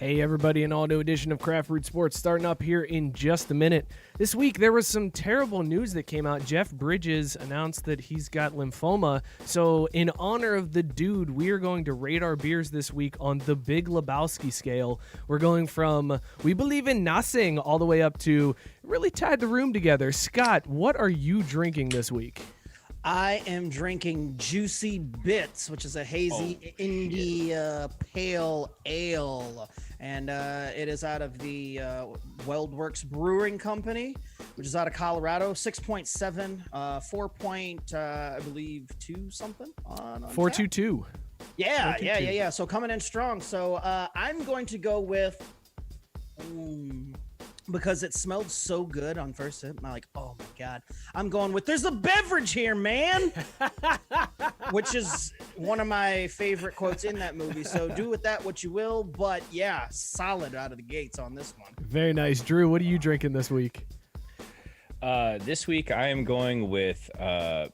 Hey everybody, an all-new edition of Craft Root Sports starting up here in just a minute. This week there was some terrible news that came out. Jeff Bridges announced that he's got lymphoma. So in honor of the dude, we are going to rate our beers this week on the Big Lebowski scale. We're going from we believe in nothing all the way up to really tied the room together. Scott, what are you drinking this week? I am drinking Juicy Bits, which is a hazy India pale ale. And it is out of the Weldwerks Brewing Company, which is out of Colorado. 6.7, 4. I believe 2 something on 4.22. Yeah. So coming in strong. So I'm going to go with, because it smelled so good on first sip, I'm like, oh my God. I'm going with, there's a beverage here, man, which is one of my favorite quotes in that movie. So do with that what you will, but yeah, solid out of the gates on this one. Very nice. Drew, what are you drinking this week? This week I am going with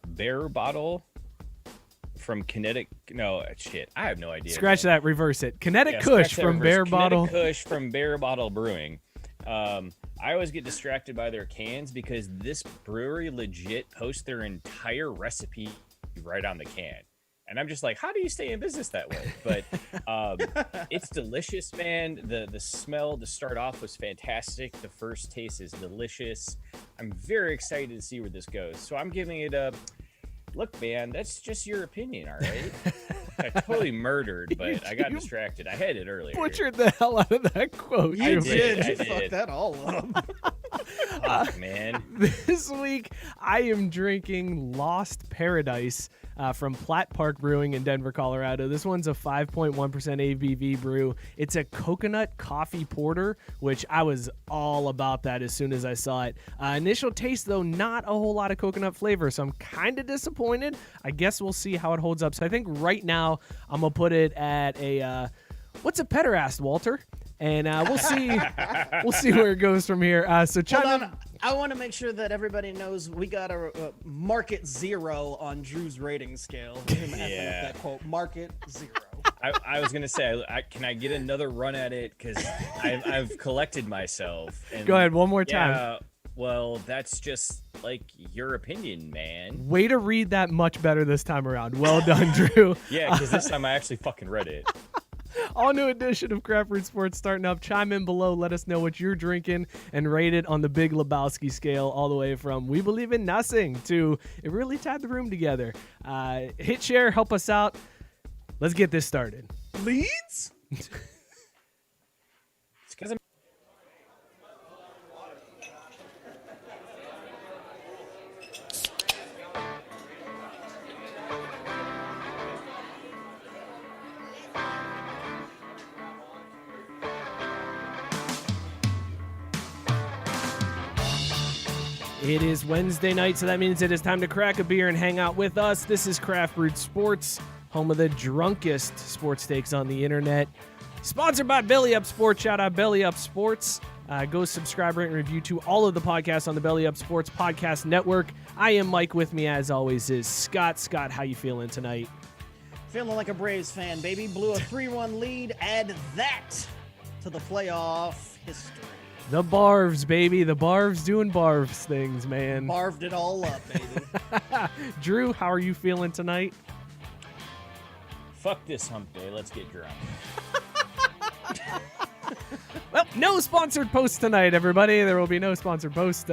Bear Bottle from Kinetic. No, shit. I have no idea. Scratch that. Reverse it. Kinetic Kush from Bear Bottle. Kinetic Kush from Bear Bottle Brewing. I always get distracted by their cans because this brewery legit posts their entire recipe right on the can. And I'm just like, how do you stay in business that way? But it's delicious, man. The smell to start off was fantastic. The first taste is delicious. I'm very excited to see where this goes. So I'm giving it a look, man. That's just your opinion, all right? I totally murdered, but I got distracted. I had it earlier. Butchered the hell out of that quote. You did. You fucked that all up. Oh, man. This week, I am drinking Lost Paradise from Platt Park Brewing in Denver, Colorado. This one's a 5.1% ABV brew. It's a coconut coffee porter, which I was all about that as soon as I saw it. Initial taste, though, not a whole lot of coconut flavor, so I'm kind of disappointed. I guess we'll see how it holds up. So I think right now I'm going to put it at a, what's a pederast, Walter? And we'll see where it goes from here. So Hold on. I want to make sure that everybody knows we got a market 0 on Drew's rating scale. Yeah. That quote, market 0. I was gonna say, can I get another run at it? Because I've collected myself. And go ahead, one more time. Yeah, well, that's just like your opinion, man. Way to read that much better this time around. Well done, Drew. Yeah, because this time I actually fucking read it. All new edition of Craft Root Sports starting up. Chime in below. Let us know what you're drinking and rate it on the Big Lebowski scale, all the way from we believe in nothing to it really tied the room together. Hit share, help us out. Let's get this started. Leads? It's because I'm. It is Wednesday night, so that means it is time to crack a beer and hang out with us. This is Craft Root Sports, home of the drunkest sports takes on the internet. Sponsored by Belly Up Sports. Shout out Belly Up Sports. Go subscribe, rate, and review to all of the podcasts on the Belly Up Sports Podcast Network. I am Mike. With me, as always, is Scott. Scott, how you feeling tonight? Feeling like a Braves fan, baby. Blew a 3-1 lead. Add that to the playoff history. The Barvs, baby. The Barvs doing Barvs things, man. Barved it all up, baby. Drew, how are you feeling tonight? Fuck this hump day. Let's get drunk. Well, no sponsored post tonight, everybody. There will be no sponsored post.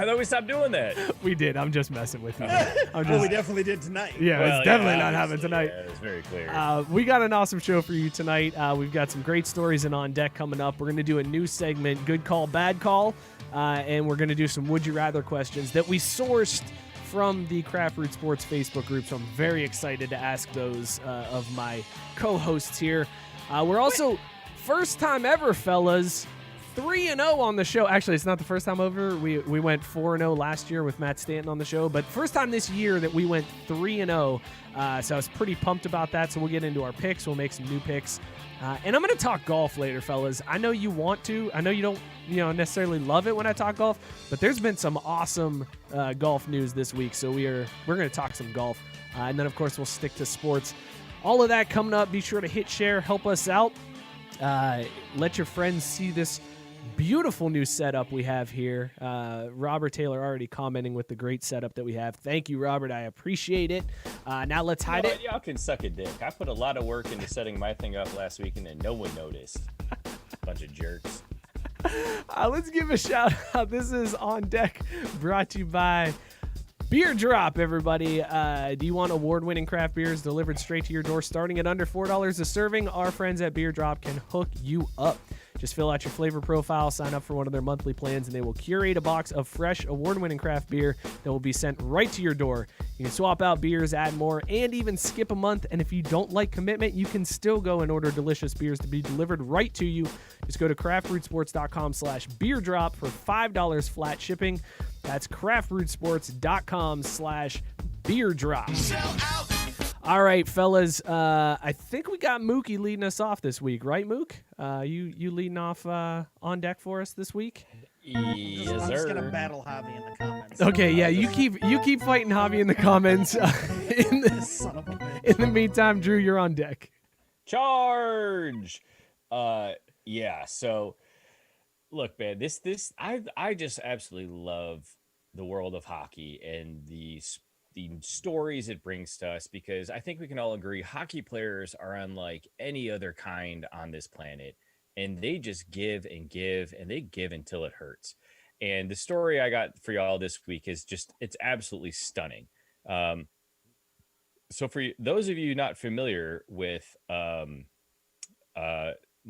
I thought we stopped doing that. We did. I'm just messing with you. We definitely did tonight. Yeah, Well, it's definitely yeah, not happening tonight. Yeah, it's very clear. We got an awesome show for you tonight. We've got some great stories and on deck coming up. We're going to do a new segment, Good Call, Bad Call, and we're going to do some Would You Rather questions that we sourced from the Craft Root Sports Facebook group, so I'm very excited to ask those of my co-hosts here. We're also, first time ever, fellas, 3-0 on the show. Actually, it's not the first time over. We went 4-0 last year with Matt Stanton on the show, but first time this year that we went 3-0. So I was pretty pumped about that. So we'll get into our picks. We'll make some new picks. And I'm going to talk golf later, fellas. I know you want to. I know you don't necessarily love it when I talk golf, but there's been some awesome golf news this week. So we're going to talk some golf. And then, of course, we'll stick to sports. All of that coming up. Be sure to hit share, help us out. Let your friends see this beautiful new setup we have here. Robert Taylor already commenting with the great setup that we have. Thank you, Robert. I appreciate it. Now let's hide it. Y'all can suck a dick. I put a lot of work into setting my thing up last week, and then no one noticed. Bunch of jerks. Let's give a shout out. This is On Deck, brought to you by Beer Drop, everybody. Do you want award-winning craft beers delivered straight to your door starting at under $4 a serving? Our friends at Beer Drop can hook you up. Just fill out your flavor profile, sign up for one of their monthly plans, and they will curate a box of fresh, award-winning craft beer that will be sent right to your door. You can swap out beers, add more, and even skip a month. And if you don't like commitment, you can still go and order delicious beers to be delivered right to you. Just go to craftbrewsports.com/beerdrop for $5 flat shipping. That's craftbrewsports.com/beerdrop. Sell out. All right, fellas. I think we got Mookie leading us off this week, right, Mook? You leading off on deck for us this week? Yes, I'm just sir. gonna battle Javi in the comments. Okay, yeah, you keep fighting Javi in the comments. In the meantime, Drew, you're on deck. Charge. Yeah. So, look, man, I just absolutely love the world of hockey and the stories it brings to us, because I think we can all agree hockey players are unlike any other kind on this planet, and they just give and give, and they give until it hurts. And the story I got for y'all this week is it's absolutely stunning. So for those of you not familiar with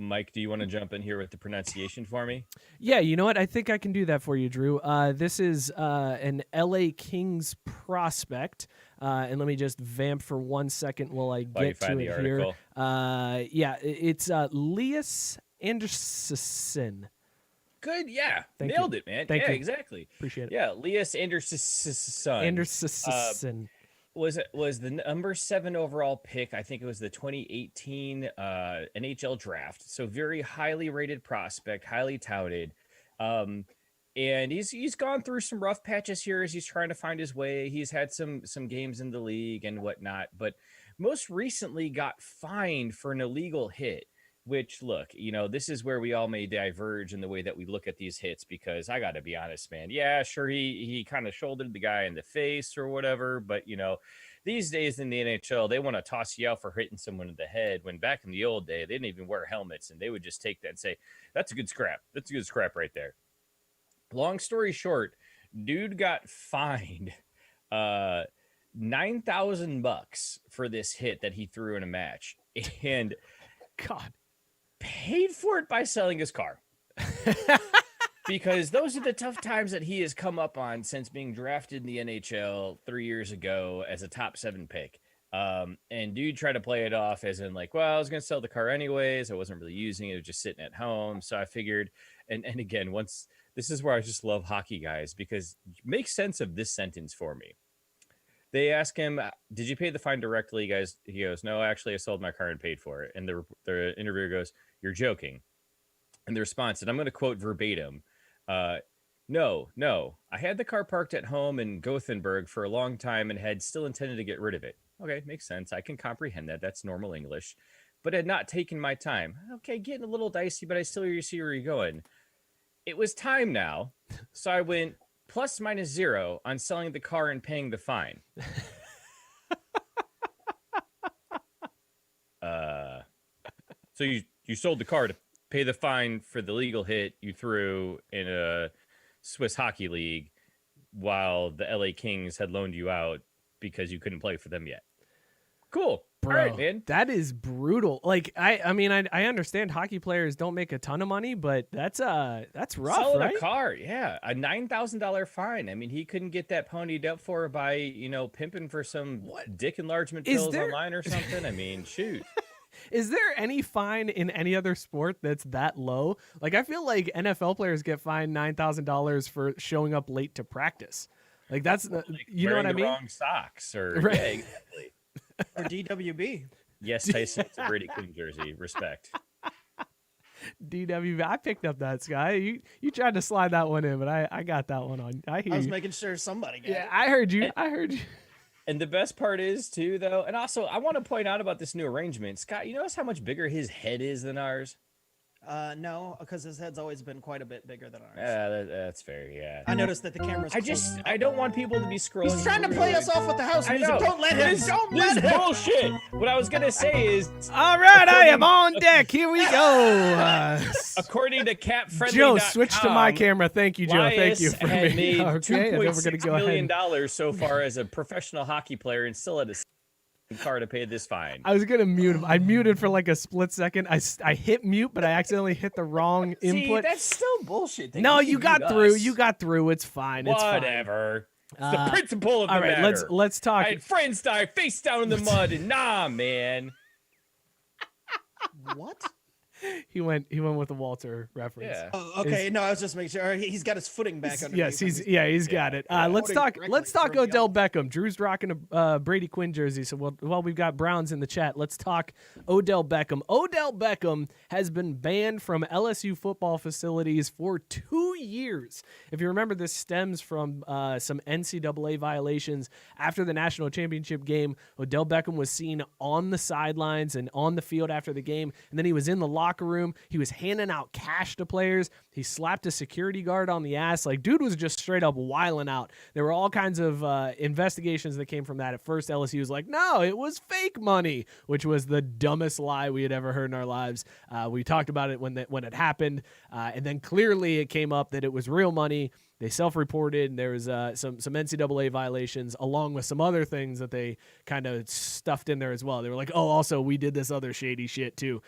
Mike, do you want to jump in here with the pronunciation for me? Yeah, you know what? I think I can do that for you, Drew. This is an LA Kings prospect. And let me just vamp for 1 second while I get to it here. Yeah, it's Leah Anderson. Good, yeah. Thank Nailed you. it, man. Thank yeah, you. Exactly. Appreciate it. Yeah, Leah Anderson. Anderson. Was the number 7 overall pick. I think it was the 2018 NHL draft. So very highly rated prospect, highly touted. And he's gone through some rough patches here as he's trying to find his way. He's had some games in the league and whatnot, but most recently got fined for an illegal hit. Which, look, this is where we all may diverge in the way that we look at these hits, because I got to be honest, man. Yeah, sure, he kind of shouldered the guy in the face or whatever. But, these days in the NHL, they want to toss you out for hitting someone in the head, when back in the old day, they didn't even wear helmets, and they would just take that and say, that's a good scrap. That's a good scrap right there. Long story short, dude got fined $9,000 for this hit that he threw in a match. And God. Paid for it by selling his car. Because those are the tough times that he has come up on since being drafted in the NHL 3 years ago as a top 7 pick. And dude tried to play it off as in like, well, I was going to sell the car anyways. I wasn't really using it. It was just sitting at home. So I figured, and again, this is where I just love hockey guys, because make sense of this sentence for me. They ask him, did you pay the fine directly, guys? He goes, no, actually, I sold my car and paid for it. And the interviewer goes, you're joking. And the response, and I'm going to quote verbatim, no, I had the car parked at home in Gothenburg for a long time and had still intended to get rid of it. Okay, makes sense. I can comprehend that. That's normal English. But had not taken my time. Okay, getting a little dicey, but I still see where you're going. It was time now. So I went ±0 on selling the car and paying the fine. So you sold the car to pay the fine for the legal hit you threw in a Swiss hockey league, while the LA Kings had loaned you out because you couldn't play for them yet. Cool. Bro, all right, man. That is brutal. Like, I mean, I understand hockey players don't make a ton of money, but that's rough, Selling right? a car, yeah. A $9,000 fine. I mean, he couldn't get that ponied up for by, pimping for some dick enlargement pills online or something. I mean, shoot. Is there any fine in any other sport that's that low? Like, I feel like NFL players get fined $9,000 for showing up late to practice. Like, that's, like you know what I mean? Wrong socks or Right. yeah, exactly. Or DWB. Yes, Tyson, it's a Brady Quinn jersey. Respect. DWB. I picked up that, Sky. You tried to slide that one in, but I got that one on. I hear I was you. making sure somebody got Yeah, it. I heard you. I heard you. And the best part is, too, though, and also I want to point out about this new arrangement. Scott, you notice how much bigger his head is than ours? No, because his head's always been quite a bit bigger than ours. That's fair. Yeah. I noticed that the camera's. I don't want people to be scrolling. He's trying to play us off with the house music. Don't let him. Don't let him. Bullshit. What I was gonna say is. All right, I am on deck. Here we go. According to CapFriendly.com, Joe, switch to my camera. Thank you, Joe. Thank you for had me. made Okay, and then we're gonna $2.6 go million ahead. so far as a professional hockey player, and still had a car to pay this fine. I was gonna mute him. I muted for like a split second. I hit mute, but I accidentally hit the wrong input. See, that's still bullshit. No, you got through. You got through. It's fine. It's Whatever. It's the principle of the matter. All right, let's talk. I had friends die face down in the mud, and nah, man. What? He went with the Walter reference. Yeah. Oh, okay. No, I was just making sure he's got his footing back underneath. Yes, he's got it. Let's talk Odell Beckham. Drew's rocking a Brady Quinn jersey, so while we've got Browns in the chat, let's talk Odell Beckham. Odell Beckham has been banned from LSU football facilities for 2 years. If you remember, this stems from some NCAA violations. After the national championship game, Odell Beckham was seen on the sidelines and on the field after the game, and then he was in the locker room. He was handing out cash to players. He slapped a security guard on the ass. Like, dude was just straight up wilding out. There were all kinds of investigations that came from that. At first, LSU was like, no, it was fake money, which was the dumbest lie we had ever heard in our lives. We talked about it when it happened, and then clearly it came up that it was real money. They self-reported, and there was some NCAA violations along with some other things that they kind of stuffed in there as well. They were like, oh, also, we did this other shady shit too.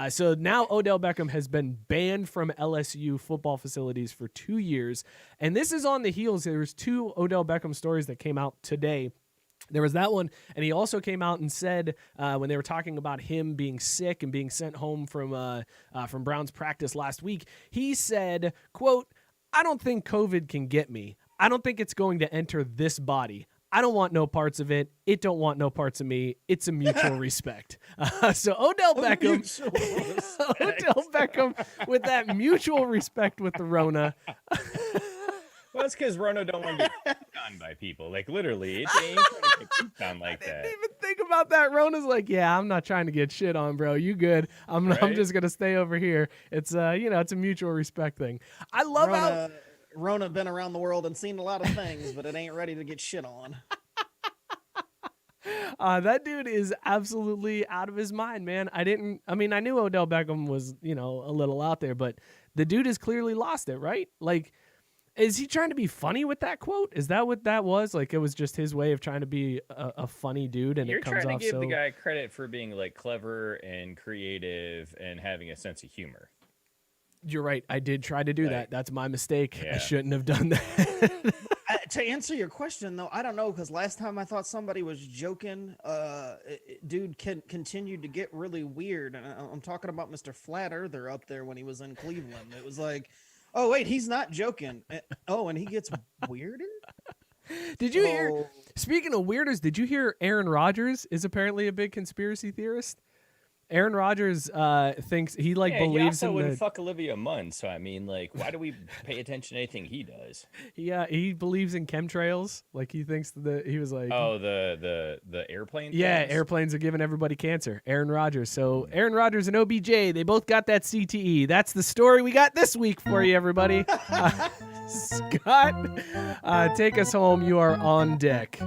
So now Odell Beckham has been banned from LSU football facilities for 2 years, and this is on the heels. There's 2 Odell Beckham stories that came out today. There was that one, and he also came out and said when they were talking about him being sick and being sent home from Browns practice last week, he said, quote, I don't think COVID can get me. I don't think it's going to enter this body. I don't want no parts of it. It don't want no parts of me. It's a mutual respect. So Odell Beckham, Odell Beckham with that mutual respect with the Rona. Well, it's because Rona don't want to get pooped on by people. Like, literally, it ain't trying to get pooped on like that. I didn't even think about that. Rona's like, yeah, I'm not trying to get shit on, bro. You good. I'm just going to stay over here. It's, it's a mutual respect thing. I love how Rona been around the world and seen a lot of things, but it ain't ready to get shit on. That dude is absolutely out of his mind, man. I knew Odell Beckham was, a little out there, but the dude has clearly lost it, right? Like, is he trying to be funny with that quote? Is that what that was? Like, it was just his way of trying to be a funny dude, and it comes off so... You're trying to give the guy credit for being, like, clever and creative and having a sense of humor. You're right. I did try to do that. That's my mistake. Yeah. I shouldn't have done that. To answer your question, though, I don't know, because last time I thought somebody was joking, dude continued to get really weird. And I'm talking about Mr. Flat Earther up there when he was in Cleveland. It was like... Oh, wait, he's not joking. Oh, and he gets weirder? Did you hear, speaking of weirders, did you hear Aaron Rodgers is apparently a big conspiracy theorist? Aaron Rodgers thinks he believes he also in wouldn't fuck Olivia Munn, so I mean, like, why do we pay attention to anything he does? Yeah, he believes in chemtrails. Like, he thinks he was like, oh, the airplane. Yeah, things? airplanes are giving everybody cancer. Aaron Rodgers. So Aaron Rodgers and OBJ, they both got that CTE. That's the story we got this week for you, everybody. Scott, take us home. You are on deck.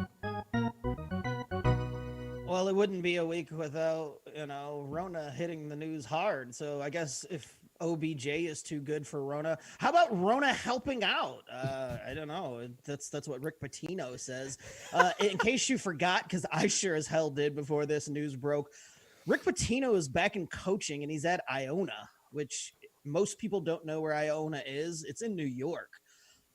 Well, it wouldn't be a week without, Rona hitting the news hard. So I guess if OBJ is too good for Rona, how about Rona helping out? I don't know. That's what Rick Pitino says. In case you forgot, because I sure as hell did before this news broke, Rick Pitino is back in coaching, and he's at Iona, which most people don't know where Iona is. It's in New York.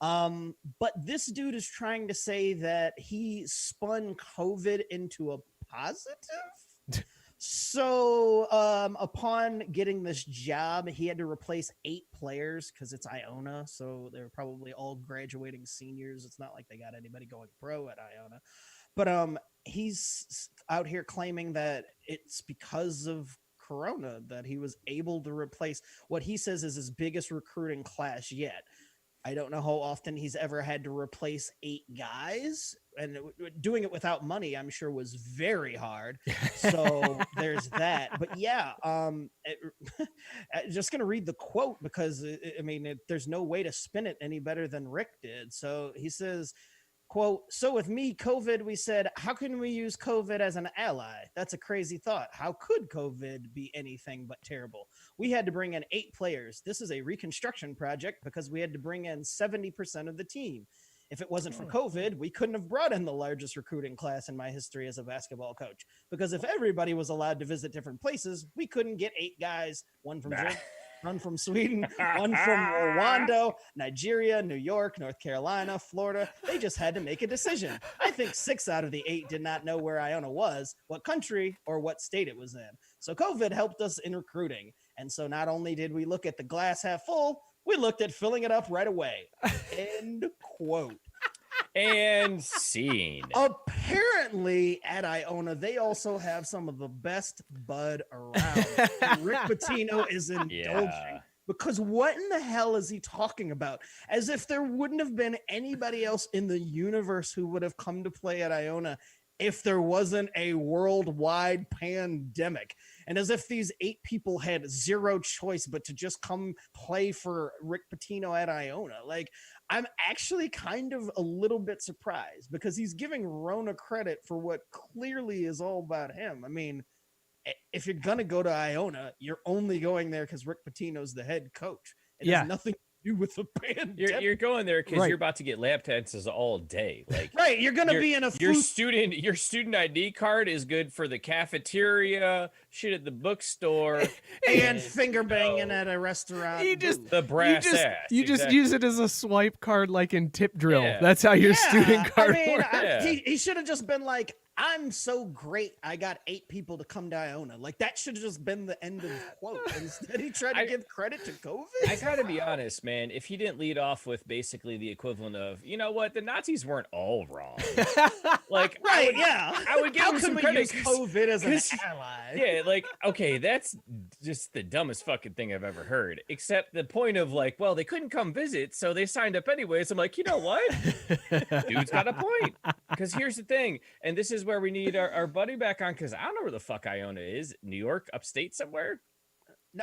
But this dude is trying to say that he spun COVID into a positive. So upon getting this job, he had to replace 8 players because it's Iona. So they're probably all graduating seniors. It's not like they got anybody going pro at Iona. But he's out here claiming that it's because of Corona that he was able to replace what he says is his biggest recruiting class yet. I don't know how often he's ever had to replace 8 guys, and doing it without money, I'm sure, was very hard. So there's that. But yeah, just gonna read the quote because there's no way to spin it any better than Rick did. So he says, quote, "So with me, COVID, we said, how can we use COVID as an ally? That's a crazy thought. How could COVID be anything but terrible? We had to bring in 8 players. This is a reconstruction project because we had to bring in 70% of the team. If it wasn't for COVID, we couldn't have brought in the largest recruiting class in my history as a basketball coach. Because if everybody was allowed to visit different places, we couldn't get 8 guys, one from Germany, one from Sweden, one from Rwanda, Nigeria, New York, North Carolina, Florida. They just had to make a decision. I think 6 out of the 8 did not know where Iona was, what country, or what state it was in. So COVID helped us in recruiting. And so not only did we look at the glass half full, we looked at filling it up right away." End quote. And scene. Apparently at Iona, they also have some of the best bud around. Rick Pitino is indulging. Because what in the hell is he talking about? As if there wouldn't have been anybody else in the universe who would have come to play at Iona if there wasn't a worldwide pandemic. And as if these 8 people had zero choice but to just come play for Rick Pitino at Iona. Like, I'm actually kind of a little bit surprised because he's giving Rona credit for what clearly is all about him. I mean, if you're going to go to Iona, you're only going there because Rick Pitino's the head coach. It has nothing to do with the pandemic. You're going there because you're about to get lap dances all day. Like, right, you're going to be in a your student ID card is good for the cafeteria, shit at the bookstore, and finger banging at a restaurant. The brass ass. You just use it as a swipe card, like in Tip Drill. That's how your student card works. He should have just been like, "I'm so great, I got 8 people to come to Iona." Like, that should have just been the end of the quote. Instead, he tried to give credit to COVID. I gotta be honest, man. If he didn't lead off with basically the equivalent of, you know what, the Nazis weren't all wrong. Like, right, I would give him some credit. Use COVID as an ally? Yeah, like, okay, that's just the dumbest fucking thing I've ever heard. Except the point of, like, well, they couldn't come visit, so they signed up anyways. I'm like, you know what? Dude's got a point. Because here's the thing, and this is where we need our buddy back on, because I don't know where the fuck Iona is. New York, upstate somewhere?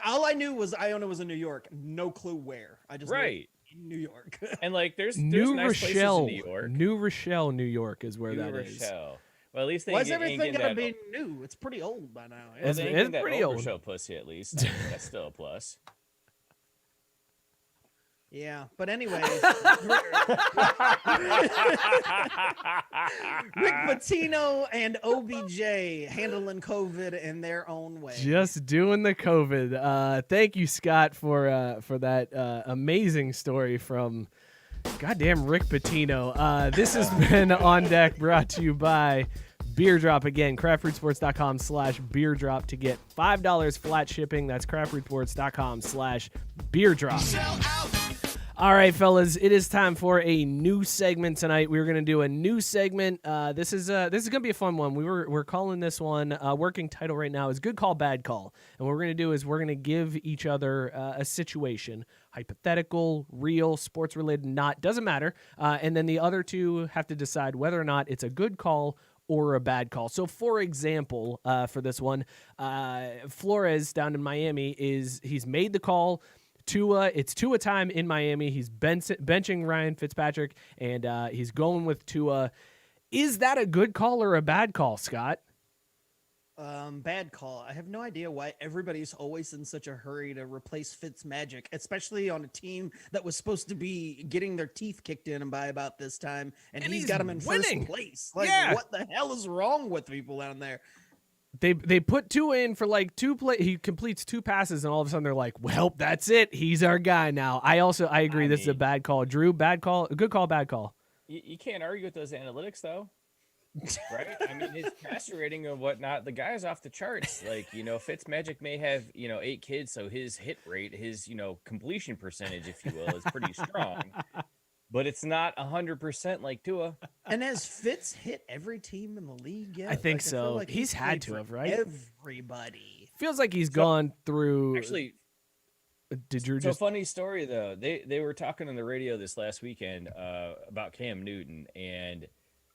All I knew was Iona was in New York. No clue where. I just knew in New York. And like, there's New nice Rochelle, places in New York. New Rochelle, New York is where New that Rochelle. is. Well, at least they Why is everything gonna be new? It's pretty old by now. Well, it's pretty old. Rochelle pussy, at least. That's still a plus. Yeah, but anyways, Rick Pitino and OBJ handling COVID in their own way. Just doing the COVID. Thank you, Scott, for that amazing story from goddamn Rick Pitino. This has been On Deck, brought to you by Beer Drop. Again, craftbrewsports.com/beer drop to get $5 flat shipping. That's craftbrewsports.com/beer drop. All right, fellas, it is time for a new segment tonight. We're going to do a new segment. This is going to be a fun one. We're calling this one, working title right now is Good Call, Bad Call. And what we're going to do is we're going to give each other a situation, hypothetical, real, sports-related, not, doesn't matter. And then the other two have to decide whether or not it's a good call or a bad call. So, for example, for this one, Flores down in Miami he's made the call. It's Tua time in Miami. He's benching Ryan Fitzpatrick, and he's going with Tua. Is that a good call or a bad call, Scott? Bad call. I have no idea why everybody's always in such a hurry to replace Fitzmagic, especially on a team that was supposed to be getting their teeth kicked in by about this time, and he's got them in winning. first place. Like, what the hell is wrong with people down there? They put Tua in for like 2 play. He completes 2 passes, and all of a sudden they're like, "Well, that's it. He's our guy now." I agree. This is a bad call. Drew, bad call, good call, bad call. You can't argue with those analytics, though, right? I mean, his passer rating and whatnot, the guy's off the charts. Like, Fitzmagic may have 8 kids, so his hit rate, his completion percentage, if you will, is pretty strong. But it's not 100% like Tua. And has Fitz hit every team in the league yet? I think so. I feel like he's had to have, right? Everybody. Feels like he's gone through. Actually, Did Drew So just? funny story though. They were talking on the radio this last weekend about Cam Newton, and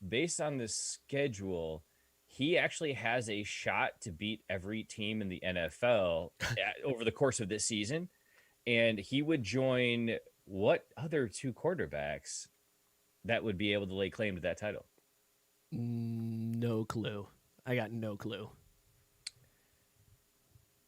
based on the schedule, he actually has a shot to beat every team in the NFL over the course of this season, and he would join what other two quarterbacks that would be able to lay claim to that title? No clue. I got no clue.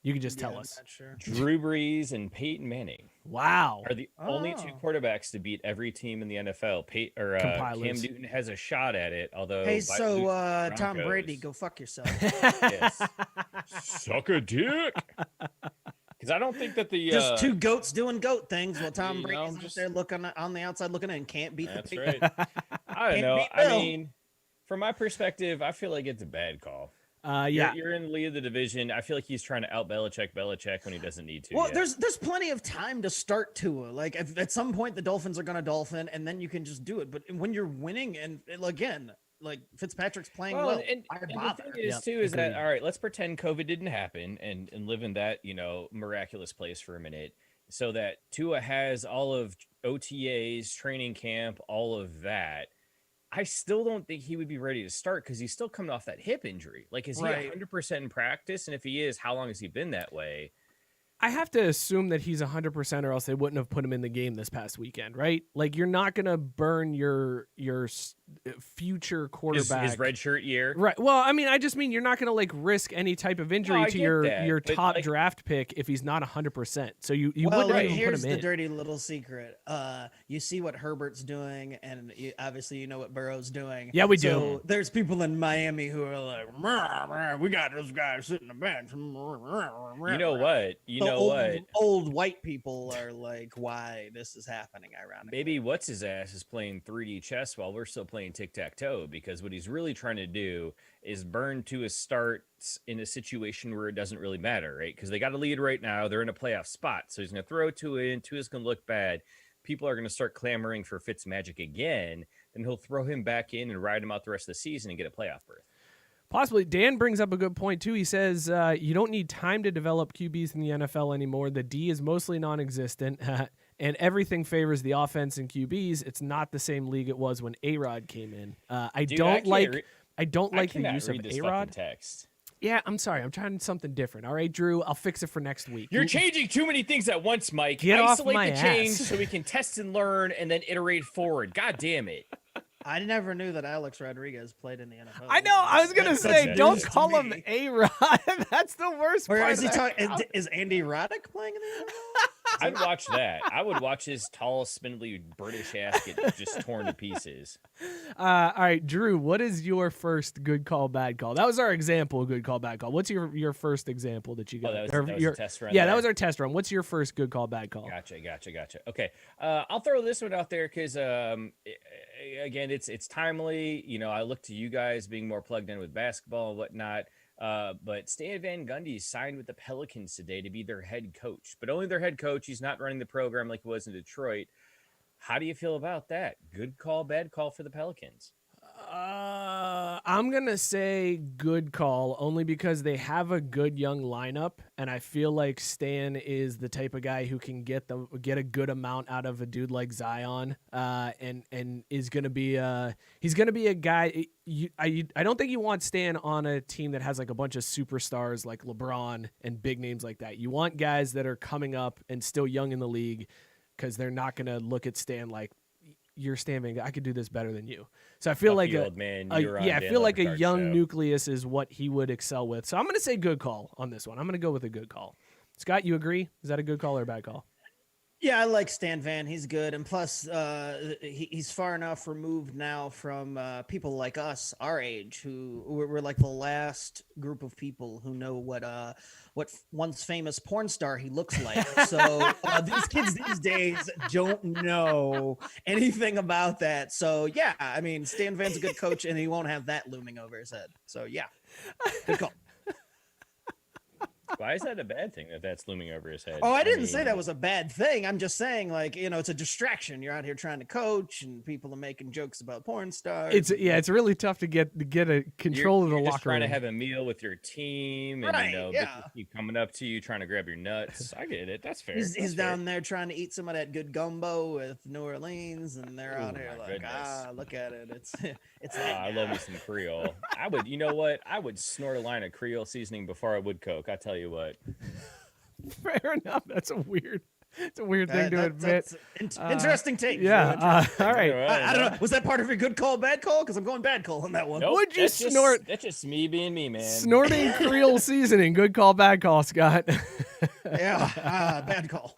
You can just tell us. Not sure. Drew Brees and Peyton Manning Wow. are the only two quarterbacks to beat every team in the NFL. Cam Compilers. Newton has a shot at it, although Hey, by so the Tom Broncos- Brady, go fuck yourself. Yes. Suck a dick. Because I don't think that the Just two goats doing goat things while Tom you know, Brady's I'm out just- there looking on the outside looking in and can't beat That's the right. I don't Can't know. beat I Bill. mean, from my perspective, I feel like it's a bad call. Yeah. You're in the lead of the division. I feel like he's trying to out Belichick when he doesn't need to. Well, yet. there's plenty of time to start Tua. Like if, at some point the Dolphins are going to dolphin, and then you can just do it. But when you're winning, and again, like Fitzpatrick's playing well, and why the bother? thing is Yep, too is that agreed. all right? Let's pretend COVID didn't happen and live in that miraculous place for a minute, so that Tua has all of OTAs, training camp, all of that. I still don't think he would be ready to start because he's still coming off that hip injury. Like, is Right. he 100% in practice? And if he is, how long has he been that way? I have to assume that he's 100%, or else they wouldn't have put him in the game this past weekend, right? Like, you're not going to burn your future quarterback. His red shirt year. Right. Well, I mean, I just mean you're not going to like risk any type of injury I to get your that, but, top like- draft pick if he's not 100%. So you Well, wouldn't like, even put here's him the in. dirty little secret. You see what Herbert's doing, and obviously you know what Burrow's doing. Yeah, we so do. There's people in Miami who are like, "Rah, rah, we got this guy sitting on the bench. You know what? Old white people are like, why this is happening, ironically. Maybe what's his ass is playing 3D chess while we're still playing tic-tac-toe, because what he's really trying to do is burn to his starts in a situation where it doesn't really matter, right? Because they got a lead right now. They're in a playoff spot. So he's going to throw Tua in. Tua's going to look bad. People are going to start clamoring for Fitz magic again. Then he'll throw him back in and ride him out the rest of the season and get a playoff berth. Possibly. Dan brings up a good point, too. He says you don't need time to develop QBs in the NFL anymore. The D is mostly non-existent, and everything favors the offense and QBs. It's not the same league it was when A-Rod came in. I don't like the cannot use of read this A-Rod. fucking text. Yeah, I'm sorry. I'm trying something different. All right, Drew, I'll fix it for next week. You're changing too many things at once, Mike. Get off Isolate my the change ass. so we can test and learn and then iterate forward. God damn it. I never knew that Alex Rodriguez played in the NFL. I know. I was gonna That's say, news don't to call him me. A-Rod. That's the worst Or part. is he of that. talking? Is Andy Roddick playing in the NFL? I'd watch that. I would watch his tall, spindly British ass get just torn to pieces. All right, Drew, what is your first good call, bad call? That was our example of good call, bad call. What's your first example that you got? That was Or a test run. Yeah, there. that was our test run. What's your first good call, bad call? Gotcha. Okay, I'll throw this one out there because, again, it's timely. You know, I look to you guys being more plugged in with basketball and whatnot. But Stan Van Gundy signed with the Pelicans today to be their head coach, but only their head coach. He's not running the program like he was in Detroit. How do you feel about that? Good call, bad call for the Pelicans? I'm gonna say good call, only because they have a good young lineup, and I feel like Stan is the type of guy who can get a good amount out of a dude like Zion, and is gonna be he's gonna be a guy. I don't think you want Stan on a team that has like a bunch of superstars like LeBron and big names like that. You want guys that are coming up and still young in the league, because they're not gonna look at Stan like, you're Stan Van Gundy, I could do this better than you. So I feel Fuck like you, old man. You're on I Dan feel like a Leventhal young show. nucleus is what he would excel with. So I'm going to say good call on this one. I'm going to go with a good call. Scott, you agree? Is that a good call or a bad call? Yeah, I like Stan Van. He's good, and plus, he's far enough removed now from people like us, our age, who we're like the last group of people who know what once famous porn star he looks like. So these kids these days don't know anything about that. So yeah, I mean, Stan Van's a good coach, and he won't have that looming over his head. So yeah, good call. Why is that a bad thing that that's looming over his head? Oh, I didn't say that was a bad thing. I'm just saying, like, it's a distraction. You're out here trying to coach, and people are making jokes about porn stars. It's really tough to get a control of the you're just locker trying room. to have a meal with your team, and Right, bitches keep coming up to you trying to grab your nuts. I get it. That's fair. He's down there trying to eat some of that good gumbo with New Orleans, and they're out here like, goodness. look at it. It's. I love me some Creole. I would, you know what? I would snort a line of Creole seasoning before I would Coke. I tell you what. Fair enough. It's a weird thing to admit. Interesting take. Yeah. All right. I don't know. Was that part of your good call, bad call? Because I'm going bad call on that one. Nope, Would you snort? That's just me being me, man. Snorting Creole seasoning. Good call, bad call, Scott. Yeah. Bad call.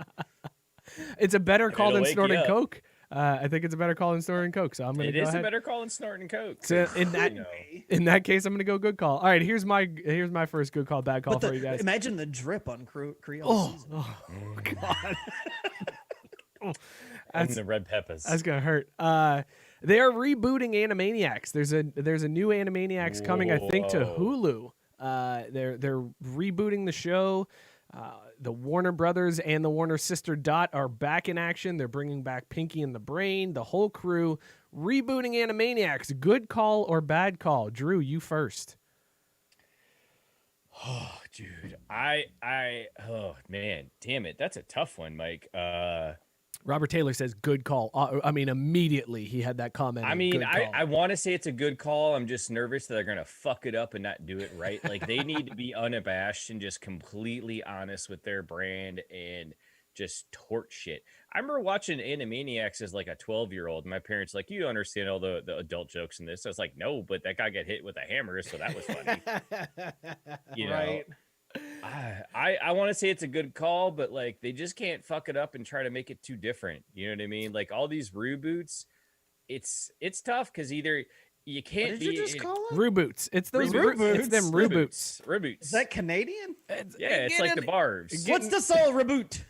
It's a better call It'll than wake snorting you up. Coke. I think it's a better call than snorting Coke. So I'm going to go It is ahead. a better call than snorting Coke. So in that case, I'm going to go good call. All right, here's my first good call, bad call for you guys. Imagine the drip on Creole season. Oh God. And the red peppers. That's gonna hurt. They are rebooting Animaniacs. There's a new Animaniacs coming, I think, to Hulu. They're rebooting the show. The Warner Brothers and the Warner sister Dot are back in action. They're bringing back Pinky and the Brain, the whole crew, rebooting Animaniacs. Good call or bad call? Drew, you first. Oh, dude. Oh man, damn it. That's a tough one, Mike. Robert Taylor says good call. Immediately he had that comment. I want to say it's a good call. I'm just nervous that they're going to fuck it up and not do it right. Like, they need to be unabashed and just completely honest with their brand and just torch shit. I remember watching Animaniacs as like a 12-year-old. My parents like, you don't understand all the adult jokes in this. I was like, no, but that guy got hit with a hammer, so that was funny. Right. I want to say it's a good call, but like, they just can't fuck it up and try to make it too different. You know what I mean? Like, all these reboots, it's tough because either you can't What did you just call it? Reboots. It's those Reboots. It's them reboots. Is that Canadian? It's like the barbs. What's the soul reboot?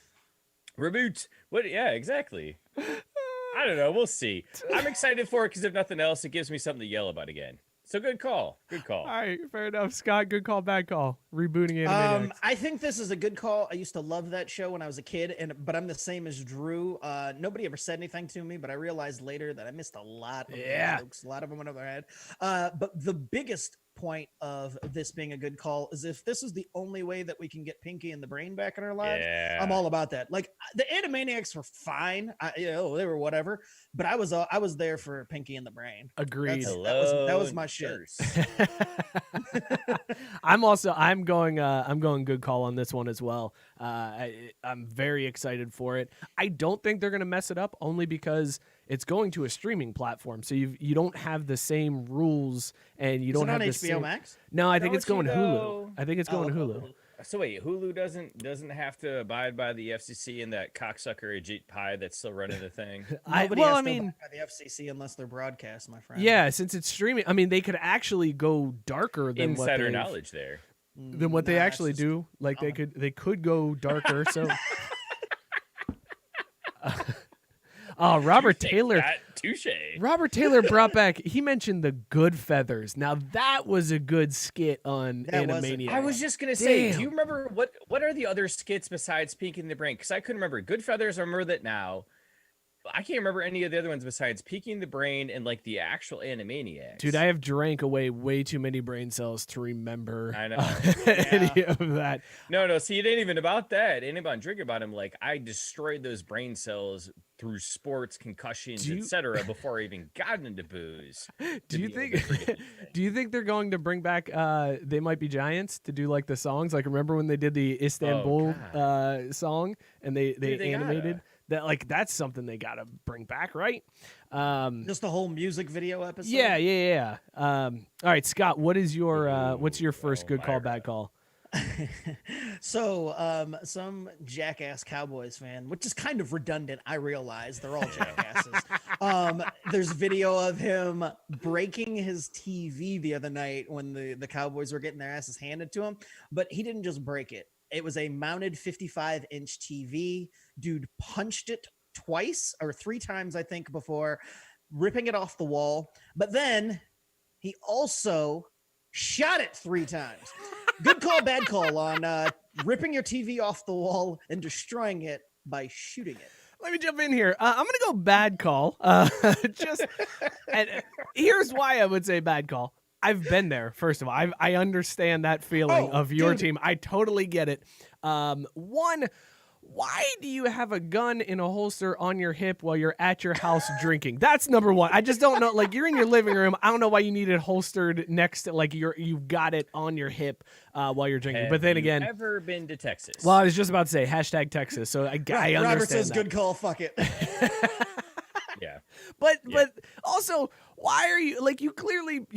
Reboot. What? Yeah, exactly. I don't know. We'll see. I'm excited for it because if nothing else, it gives me something to yell about again. So good call. Good call. All right, fair enough. Scott, good call, bad call. Rebooting Animaniacs. I think this is a good call. I used to love that show when I was a kid, but I'm the same as Drew. Nobody ever said anything to me, but I realized later that I missed a lot of jokes. A lot of them went over my head. But the biggest point of this being a good call is if this is the only way that we can get Pinky and the Brain back in our lives, I'm all about that. Like, the Animaniacs were fine, they were whatever, but I was there for Pinky and the Brain. Agreed. That was my shit. I'm going good call on this one as well. I'm very excited for it. I don't think they're going to mess it up, only because it's going to a streaming platform, so you don't have the same rules, and you don't have the same. HBO Max? No, I think it's going to Hulu. I think it's going to Hulu. So wait, Hulu doesn't have to abide by the FCC and that cocksucker Ajit Pai that's still running the thing. Nobody has to abide by the FCC unless they're broadcast, my friend. Yeah, since it's streaming, I mean, they could actually go darker than insider knowledge there. Than what they actually do. Like, they could go darker. So. Robert Taylor. Touche. Robert Taylor brought back. He mentioned the Good Feathers. Now that was a good skit on Animaniacs. I was just gonna say, do you remember what are the other skits besides Pinky and the Brain? Because I couldn't remember. Good Feathers, I remember that now. I can't remember any of the other ones besides Pinky and the Brain and like the actual Animaniacs. Dude, I have drank away way too many brain cells to remember I know. any of that. No. See, it ain't even about that. It ain't about drinking about him. Like, I destroyed those brain cells through sports, concussions, etc. before I even got into booze. Do you think they're going to bring back They Might Be Giants to do like the songs? Like, remember when they did the Istanbul song and they animated? That, like, that's something they gotta bring back, right? Just the whole music video episode. Yeah. All right, Scott, what is your what's your first good call, bad call? So, some jackass Cowboys fan, which is kind of redundant, I realize they're all jackasses. There's video of him breaking his TV the other night when the Cowboys were getting their asses handed to him, but he didn't just break it. It was a mounted 55-inch TV. Dude punched it twice or three times, I think, before ripping it off the wall. But then he also shot it 3 times. Good call, bad call on ripping your TV off the wall and destroying it by shooting it. Let me jump in here. I'm going to go bad call. And here's why I would say bad call. I've been there, first of all. I understand that feeling of your team. I totally get it. One, why do you have a gun in a holster on your hip while you're at your house drinking? That's number one. I just don't know. Like, you're in your living room. I don't know why you need it holstered next to, like, you've got it on your hip while you're drinking. But then again, ever been to Texas? Well, I was just about to say hashtag Texas. So I understand. Robert says, that. "Good call. Fuck it." Yeah. But also, why are you, like, you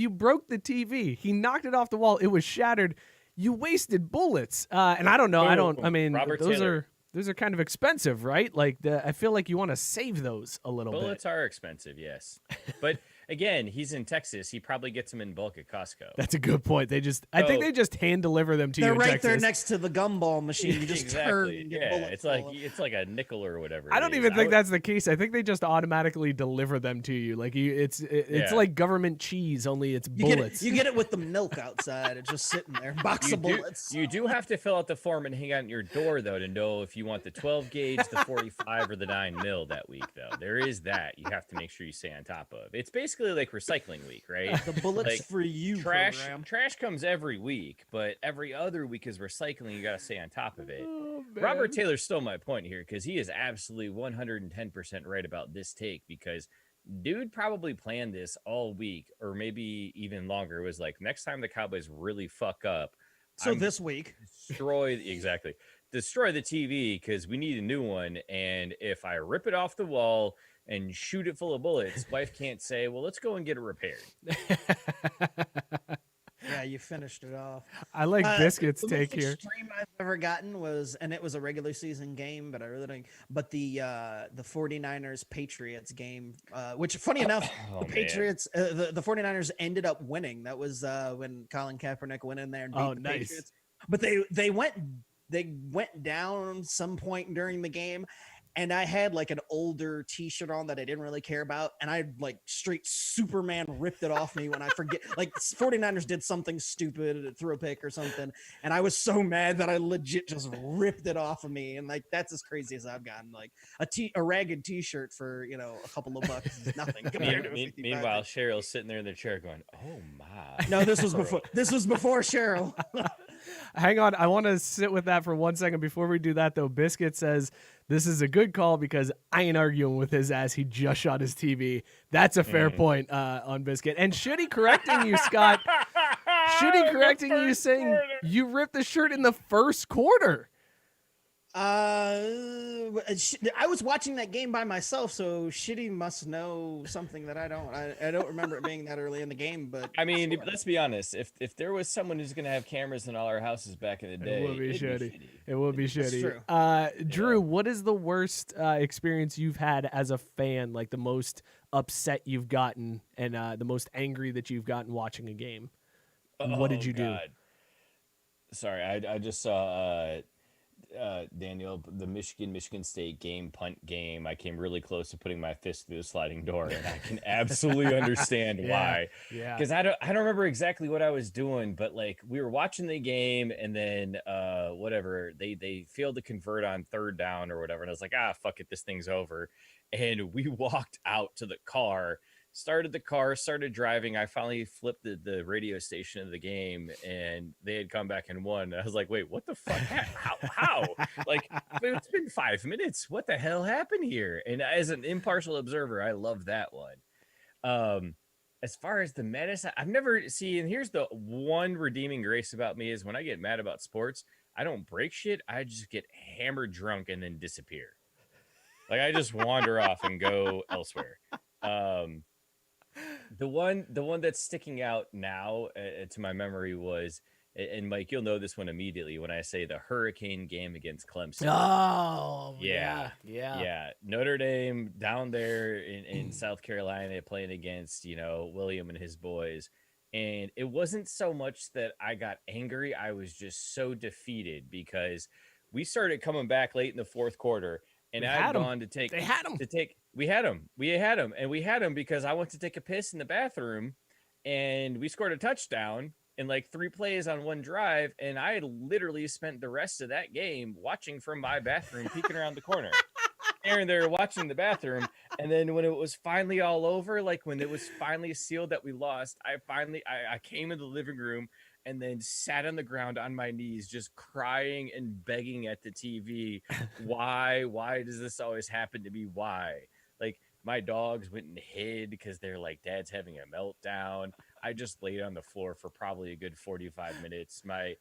broke the TV. He knocked it off the wall. It was shattered. You wasted bullets. And I don't know. Robert those Taylor. those are kind of expensive, right? Like, I feel like you want to save those a little bit. Bullets are expensive, yes. But again, he's in Texas. He probably gets them in bulk at Costco. That's a good point. I think they just hand deliver them to you. They're in right Texas. there next to the gumball machine. You just turn Exactly. and get Yeah, bullets it's like a nickel or whatever. I don't even think that's the case. I think they just automatically deliver them to you. Like, it's like government cheese, only it's bullets. You get it with the milk outside. It's just sitting there, box of bullets. You do have to fill out the form and hang out in your door, though, to know if you want the 12 gauge, the 45, or the 9 mil that week, though. There is that you have to make sure you stay on top of. It's basically like recycling week, right? The bullets Like, for you program. Trash comes every week, but every other week is recycling. You got to stay on top of it. Oh, Robert Taylor stole my point here because he is absolutely 110% right about this take, because dude probably planned this all week, or maybe even longer. It was like, next time the Cowboys really fuck up, So this week, destroy the TV, because we need a new one. And if I rip it off the wall and shoot it full of bullets, wife can't say, well, let's go and get it repaired. yeah, you finished it off. I like Biscuits' the take most here. extreme I've ever gotten was, and it was a regular season game, but I really didn't. But the 49ers Patriots game, which funny enough, the Patriots, the 49ers ended up winning. That was when Colin Kaepernick went in there and beat the Patriots. But they went down some point during the game. And I had like an older t-shirt on that I didn't really care about. And I like straight Superman ripped it off me when I forget, like 49ers did something stupid, threw a pick or something. And I was so mad that I legit just ripped it off of me. And like, that's as crazy as I've gotten. Like a ragged t-shirt for, a couple of bucks is nothing compared to a 55. Meanwhile, Cheryl's sitting there in the chair going, oh my. No, this was before Cheryl. Hang on. I want to sit with that for 1 second. Before we do that, though, Biscuit says, this is a good call because I ain't arguing with his ass. He just shot his TV. That's a fair point on Biscuit. And should he correcting you, Scott? Should he correcting you saying you ripped the shirt in the first quarter? I was watching that game by myself, so Shitty must know something that I don't. I don't remember it being that early in the game, but I mean, let's be honest. If there was someone who's gonna have cameras in all our houses back in the day, it would be shitty. It would be shitty. True. Drew, what is the worst experience you've had as a fan? Like the most upset you've gotten and the most angry that you've gotten watching a game? What did you do? Sorry, I just saw Daniel, the Michigan State punt game. I came really close to putting my fist through the sliding door, and I can absolutely understand why. Yeah. Because I don't remember exactly what I was doing, but like we were watching the game, and then whatever they failed to convert on third down or whatever, and I was like, fuck it, this thing's over. And we walked out to the car. Started the car, started driving. I finally flipped the radio station of the game, and they had come back and won. I was like, wait, what the fuck? How? Like, it's been 5 minutes. What the hell happened here? And as an impartial observer, I love that one. As far as the medicine, I've never and here's the one redeeming grace about me is when I get mad about sports, I don't break shit. I just get hammered drunk and then disappear. Like I just wander off and go elsewhere. The one that's sticking out now to my memory was, and Mike, you'll know this one immediately when I say the Hurricane game against Clemson. Oh, yeah. Notre Dame down there in South Carolina playing against, William and his boys. And it wasn't so much that I got angry. I was just so defeated because we started coming back late in the fourth quarter. And I had gone to take. They had him. We had him because I went to take a piss in the bathroom, and we scored a touchdown, in like 3 plays on one drive, and I literally spent the rest of that game watching from my bathroom, peeking around the corner. Aaron there watching the bathroom, and then when it was finally all over, like when it was finally sealed that we lost, I came in the living room and then sat on the ground on my knees, just crying and begging at the TV. Why does this always happen to me? Why? Like, my dogs went and hid because they're like, Dad's having a meltdown. I just laid on the floor for probably a good 45 minutes. My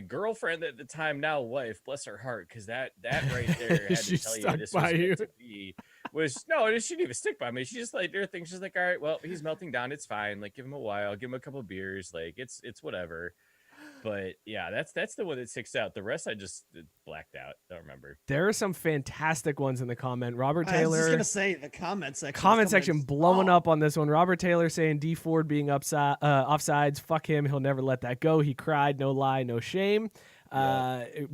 girlfriend at the time, now wife, bless her heart, because that right there had to tell you what this was meant to be. No, she didn't even stick by me. She just like their thing. She's like, all right, well, he's melting down. It's fine. Like, give him a while. Give him a couple beers. Like, it's whatever. But yeah, that's the one that sticks out. The rest I just blacked out. Don't remember. There are some fantastic ones in the comment. Robert Taylor. I was just gonna say the comment section. Comment section blowing up on this one. Robert Taylor saying D Ford being offsides. Fuck him. He'll never let that go. He cried. No lie. No shame.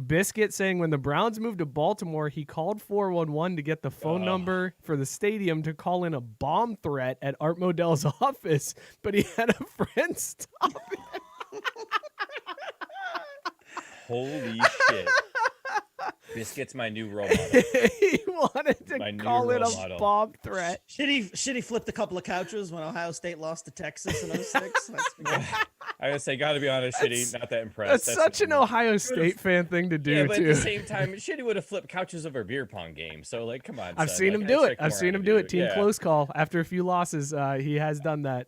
Biscuit saying when the Browns moved to Baltimore, he called 411 to get the phone number for the stadium to call in a bomb threat at Art Modell's office, but he had a friend stop it. Holy shit. Biscuit's my new role model. He wanted to call it a bomb threat. Should he flipped a couple of couches when Ohio State lost to Texas in 06? I would say, gotta be honest, Shitty, not that impressed. That's such an Ohio State fan thing to do, yeah, but too. At the same time, Shitty would have flipped couches over a beer pong game. So, like, come on. I've seen him do it. I've seen him do it. Team close call. After a few losses, he has done that.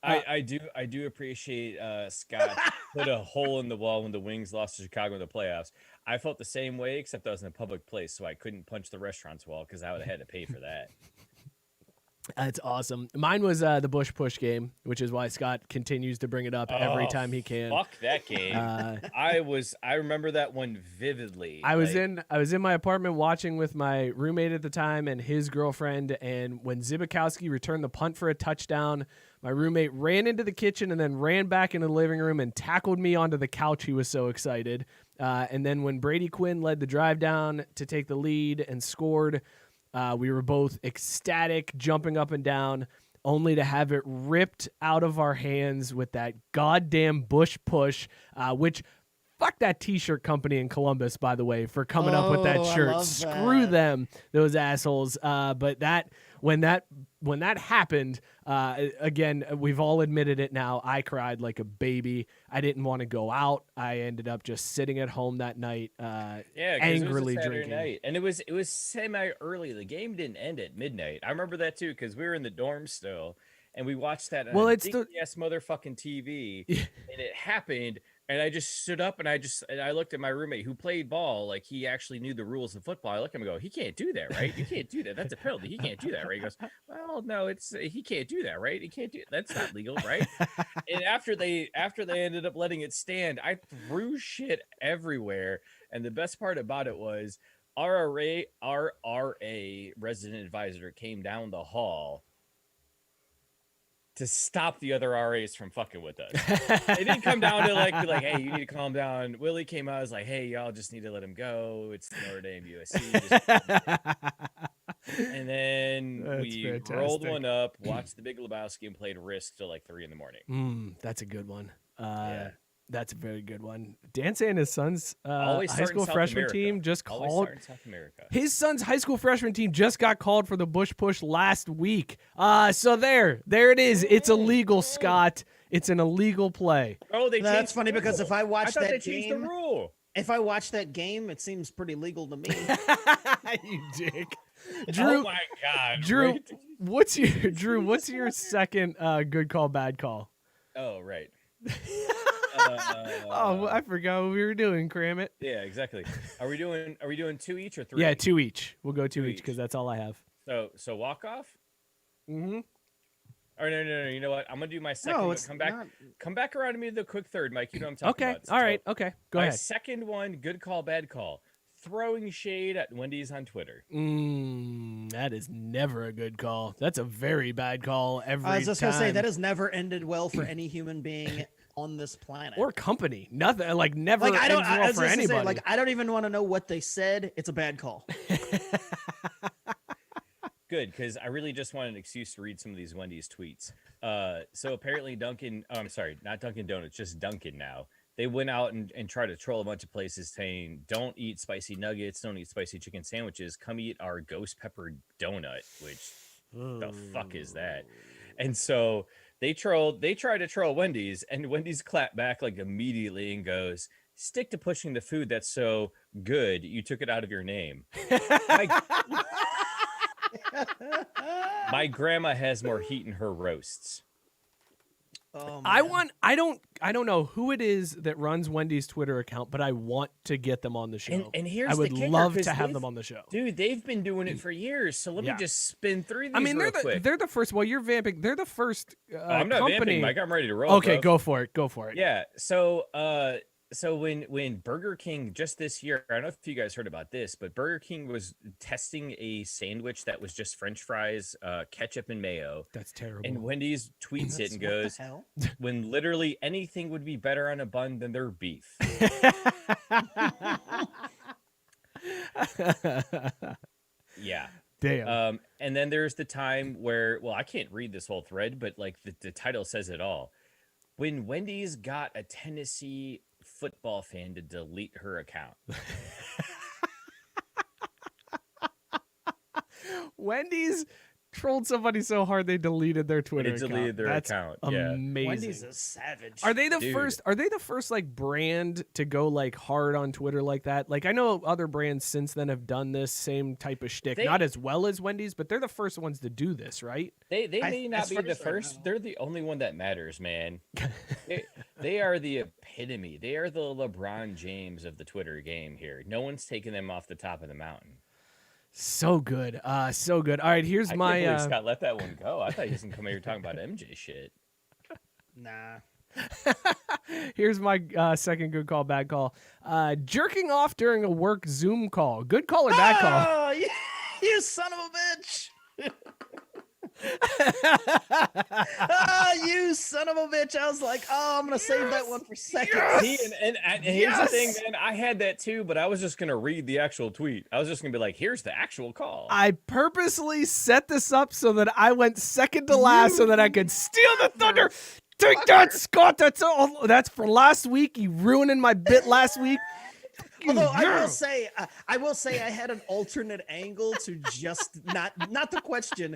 I do appreciate Scott put a hole in the wall when the Wings lost to Chicago in the playoffs. I felt the same way, except I was in a public place, so I couldn't punch the restaurant's wall because I would have had to pay for that. That's awesome. Mine was the Bush Push game, which is why Scott continues to bring it up every time he can. Fuck that game. I remember that one vividly. I was in my apartment watching with my roommate at the time and his girlfriend, and when Zibikowski returned the punt for a touchdown, my roommate ran into the kitchen and then ran back into the living room and tackled me onto the couch. He was so excited. And then when Brady Quinn led the drive down to take the lead and scored, we were both ecstatic, jumping up and down, only to have it ripped out of our hands with that goddamn Bush Push, which fuck that T-shirt company in Columbus, by the way, for coming up with that shirt. Screw them, those assholes. But when that happened, again, we've all admitted it now. I cried like a baby. I didn't want to go out. I ended up just sitting at home that night, angrily it was a drinking. Night. And it was semi early. The game didn't end at midnight. I remember that too because we were in the dorm still, and we watched that on a dinky-ass motherfucking TV, and it happened. And I just stood up and I looked at my roommate who played ball. Like, he actually knew the rules of football. I looked at him and go, he can't do that, right? You can't do that. That's a penalty. He can't do that, right? He goes, well, no, he can't do that, right? He can't do it. That's not legal, right? And after they ended up letting it stand, I threw shit everywhere. And the best part about it was our RA resident advisor came down the hall to stop the other RAs from fucking with us. They didn't come down to be like, hey, you need to calm down. Willie came out, was like, hey, y'all just need to let him go. It's Notre Dame USC. And then we rolled one up, watched the Big Lebowski, and played Risk till like 3 a.m. That's a good one. That's a very good one. Dan saying his son's high school freshman team just called. His son's high school freshman team just got called for the Bush Push last week. So there it is. It's illegal, Scott. It's an illegal play. Oh, that's funny because if I watch that game, the rule. If I watch that game, it seems pretty legal to me. You dick. Drew, oh my God, Drew, right? what's your second good call, bad call? Oh, right. I forgot what we were doing. Cram it. Yeah, exactly. Are we doing 2 each or 3? Yeah, 2 each. We'll go 2 each because that's all I have. So walk off. Mm-hmm. Oh no! You know what? I'm gonna do my second. No, one. Come back around to me the quick third, Mike. You know what I'm talking about. Okay. All right. Okay. Go ahead. My second one, good call, bad call. Throwing shade at Wendy's on Twitter. That is never a good call. That's a very bad call every time. I was just gonna say that has never ended well for any human being on this planet or company. Nothing never ends well for anybody. I don't even want to know what they said. It's a bad call. Good, because I really just wanted an excuse to read some of these Wendy's tweets. So apparently Dunkin', oh, I'm sorry, not Dunkin' Donuts, just Dunkin' now. They went out and tried to troll a bunch of places saying, don't eat spicy nuggets, don't eat spicy chicken sandwiches, come eat our ghost pepper donut, which the fuck is that? And so they tried to troll Wendy's, and Wendy's clapped back like immediately and goes, stick to pushing the food that's so good, you took it out of your name. My grandma has more heat in her roasts. Oh, I don't know who it is that runs Wendy's Twitter account, but I want to get them on the show. And here's I would the kicker, love to have them on the show. Dude, they've been doing it for years. So let me just spin through these real quick. They're the first. Well, you're vamping. They're the first I'm not company. vamping, Mike. I'm ready to roll. Okay, bro. go for it. Go for it. Yeah. So when Burger King just this year, I don't know if you guys heard about this, but Burger King was testing a sandwich that was just French fries, ketchup and mayo. That's terrible. And Wendy's tweets it and What goes, the hell? when literally anything would be better on a bun than their beef. Yeah. Damn. And then there's the time where, well, I can't read this whole thread, but like the title says it all. When Wendy's got a Tennessee football fan to delete her account. Wendy's trolled somebody so hard they deleted their Twitter account. Deleted their That's account. Yeah. amazing. Wendy's a savage. Are they the Dude. first? Are they the first like brand to go like hard on Twitter like that? Like I know other brands since then have done this same type of shtick, not as well as Wendy's, but they're the first ones to do this, right? They may not as be far the as I first. know. They're the only one that matters, man. they are the epitome. They are the LeBron James of the Twitter game here. No one's taking them off the top of the mountain. So good, so good. All right, here's I my. can't believe Scott let that one go. I thought he was gonna come here talking about MJ shit. Nah. Here's my second good call, bad call. Jerking off during a work Zoom call. Good call or bad call? Oh, you son of a bitch. You son of a bitch. I was like, oh, I'm going to save that one for second. See, and here's the thing, man. I had that too, but I was just going to read the actual tweet. I was just going to be like, here's the actual call. I purposely set this up so that I went second to last so that I could steal the thunder. Take that, Scott. That's all. That's for last week. You ruining my bit last week. Although I will say I had an alternate angle to just not the question,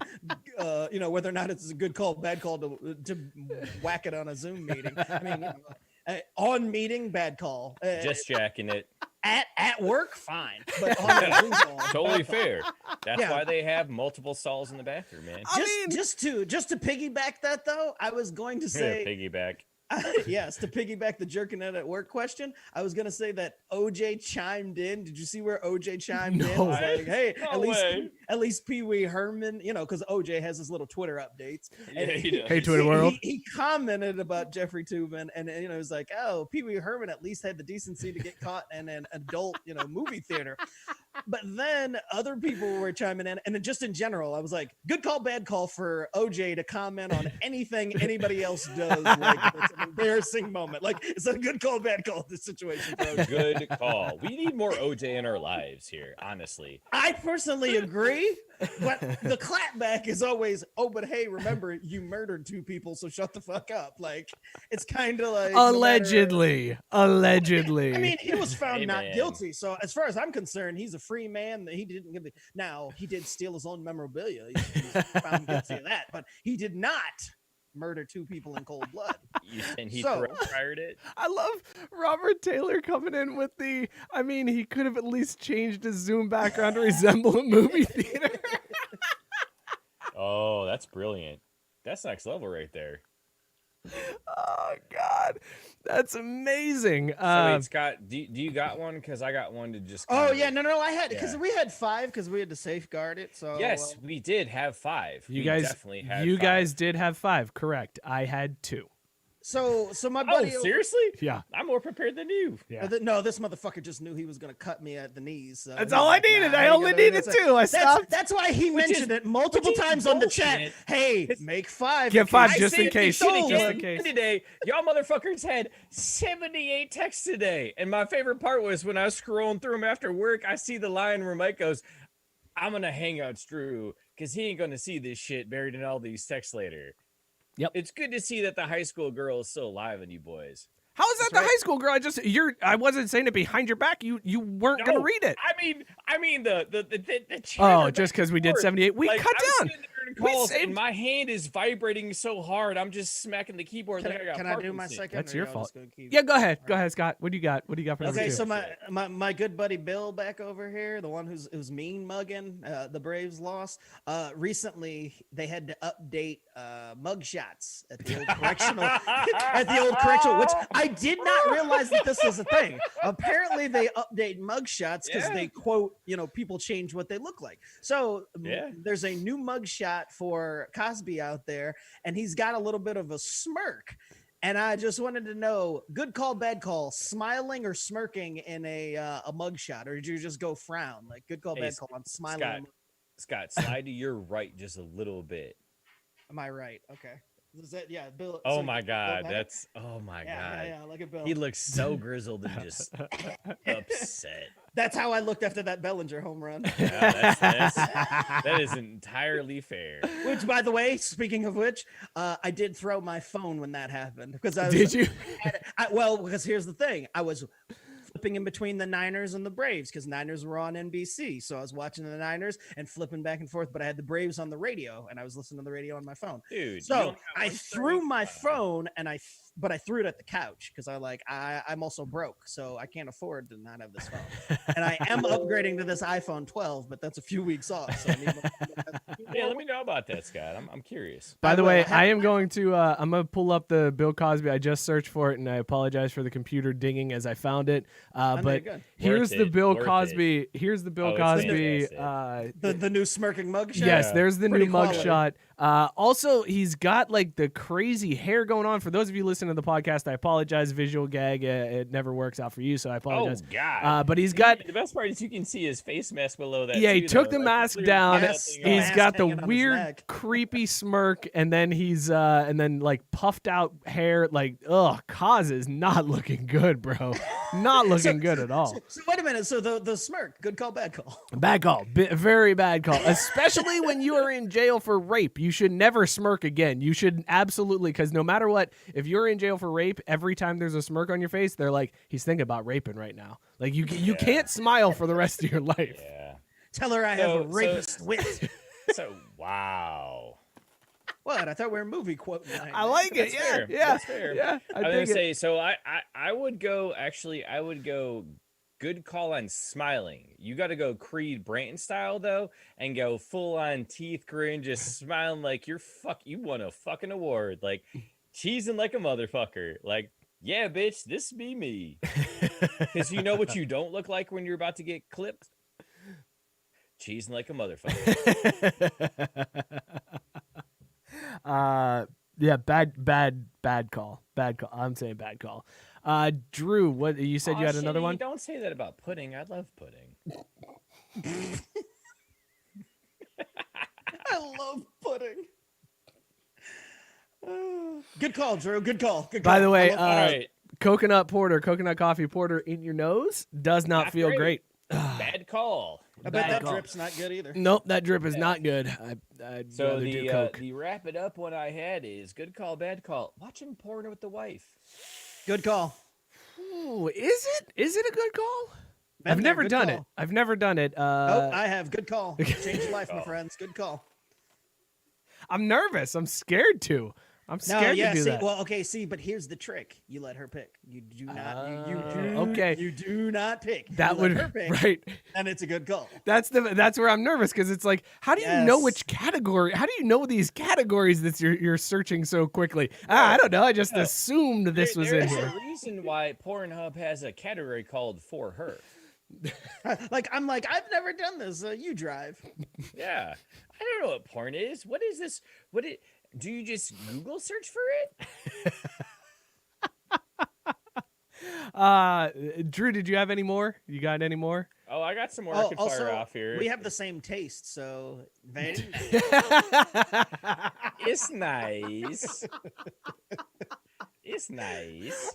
whether or not it's a good call, bad call to whack it on a Zoom meeting. I mean, on meeting, bad call. Just jacking it. At work, fine, but on a Zoom call, Totally fair. That's why they have multiple stalls in the bathroom, man. Just to piggyback that though, I was going to say Piggyback. yes, to piggyback the jerking it at work question, I was gonna say that OJ chimed in. Did you see where OJ chimed in? No. Was like, hey, No at least Pee Wee Herman, because OJ has his little Twitter updates. And Yeah, he does. Hey, Twitter world. He commented about Jeffrey Tubin, and it was like, oh, Pee Wee Herman at least had the decency to get caught in an adult, movie theater. But then other people were chiming in, and then just in general, I was like, good call, bad call for OJ to comment on anything anybody else does. Like, it's an embarrassing moment. Like, it's a good call, bad call, this situation for OJ. Good call. We need more OJ in our lives here, honestly. I personally agree, but the clapback is always, oh, but hey, remember, you murdered 2 people, so shut the fuck up. Like, it's kind of like... Allegedly. I mean, he was found Hey, not man. guilty, so as far as I'm concerned, he's a free man. That he didn't give the... Now, he did steal his own memorabilia. He's found guilty of that, but he did not murder 2 people in cold blood. And he So- fired it. I love Robert Taylor coming in with he could have at least changed his Zoom background to resemble a movie theater. Oh, that's brilliant. That's next level right there. Oh, God. That's amazing. So wait, Scott, do you got one? Because I got one to just. Oh, kind yeah, of- no, I had... Because Yeah. we had 5 because we had to safeguard it, so... Yes, we did have 5. You We guys, definitely had. you 5. guys did have 5, correct? I had 2. So my Oh, buddy... seriously? Yeah, I'm more prepared than you. yeah. No, this motherfucker just knew he was going to cut me at the knees. So That's he was all I like, needed. nah, I ain't only gonna- needed that's- 2. I stopped. That's why he mentioned it multiple which is times on the chat. bullshit. Hey, make 5. Get 5 I just in saved case. the shit Just in again case. Today, y'all motherfuckers had 78 texts today, and my favorite part was when I was scrolling through them after work. I see the line where Mike goes, "I'm gonna hang out Drew because he ain't going to see this shit buried in all these texts later. Yep. It's good to see that the high school girl is still alive in you boys. How is that That's the right. high school girl? I wasn't saying it behind your back. You weren't gonna read it. I mean the Oh, chatter just back because we and did forth. 78. We Like, cut I'm down. sitting there in We calls, saved- and my hand is vibrating so hard. I'm just smacking the keyboard like I got Can I do my Parkinson's. second? That's or your y'all fault. just gonna keep- Yeah, go ahead. Go ahead, Scott. What do you got? What do you got for number Okay, two? so my good buddy Bill back over here, the one who's mean mugging the Braves loss. Recently they had to update mug shots at the old correctional which I did not realize that this was a thing. Apparently they update mug shots because they quote, people change what they look like. So there's a new mug shot for Cosby out there, and he's got a little bit of a smirk. And I just wanted to know, good call, bad call, smiling or smirking in a mugshot, or did you just go frown? Like, good call, bad call, I'm smiling. Scott, slide to your right just a little bit. Am I right? Okay. Is that, Bill? Oh so my Bill God, Beckham? God. Yeah, look at Bill. He looks so grizzled and just upset. That's how I looked after that Bellinger home run. Yeah, that is entirely fair. Which, by the way, speaking of which, I did throw my phone when that happened because I was. Did you? Because here's the thing, I was flipping in between the Niners and the Braves because Niners were on NBC, so I was watching the Niners and flipping back and forth. But I had the Braves on the radio, and I was listening to the radio on my phone. Dude, so I threw my phone, and I threw it at the couch because I'm also broke, so I can't afford to not have this phone. And I am upgrading to this iPhone 12, but that's a few weeks off. So I need yeah, let me know about that, Scott. I'm curious. By the way, I am going to I'm gonna pull up the Bill Cosby. I just searched for it, and I apologize for the computer dinging as I found it. But here's the Bill Cosby. Here's the Bill Cosby. The new smirking mug shot. Yes, there's the new mug quality. shot. Also, he's got like the crazy hair going on. For those of you listening to the podcast, I apologize. Visual gag, it never works out for you, so I apologize. Oh God! But he's got the best part is you can see his face mask below that. Yeah, he too, took though. the Like, mask clearly down. Yes, nothing He's on. got the hanging on his weird, neck. creepy smirk, and then he's and then like puffed out hair. Like, Cos is not looking good, bro. Not looking good at all. So wait a minute. So the smirk, good call, bad call. Bad call. Very bad call. Especially when you are in jail for rape. You should never smirk again. You should absolutely, because no matter what, if you're in jail for rape, every time there's a smirk on your face, they're like, he's thinking about raping right now. Like, you can't smile for the rest of your life. Yeah. Tell her I have a rapist wit. So wow. What? I thought we were movie quote night. I like it. That's Yeah, fair. yeah, That's fair. yeah. I was gonna dig it. say, so I would go. Actually, I would go. Good call on smiling. You got to go Creed Branton style though, and go full on teeth grin, just smiling like you won a fucking award, like cheesing like a motherfucker. Like, yeah, bitch, this be me. Because you know what you don't look like when you're about to get clipped. Cheesing like a motherfucker. Yeah, bad call. Bad call. I'm saying bad call. Drew, what you said you had another one? Don't say that about pudding. I love pudding. I love pudding. Good call, Drew. Good call. Good call. By the way, All right. coconut coffee porter in your nose does not feel great. Bad call. I bet Bad that call. drip's not good either. Nope, that drip is not good. I'd So rather do Coke. the wrap it up one I had is good call, bad call. Watching porn with the wife. Good call. Ooh, is it? Is it a good call? Been I've there, never good done call. it. I've never done it. I have. Good call. Change your life, my friends. Good call. I'm nervous. I'm scared to. I'm scared to do that. Well, okay, but here's the trick. You let her pick. You do not. Okay. You do not pick. That You would let her pick, right. and it's a good call. That's where I'm nervous because it's like, how do you know Yes. which category? How do you know these categories that you're searching so quickly? I don't know. I just assumed this was in There's here. a reason why Pornhub has a category called For Her. I'm like, I've never done this. You drive. Yeah. I don't know what porn is. What is this? Do you just Google search for it? Drew, did you have any more? You got any more? Oh, I got some more I could also, fire off here. we have the same taste, so very nice. It's nice. It's nice.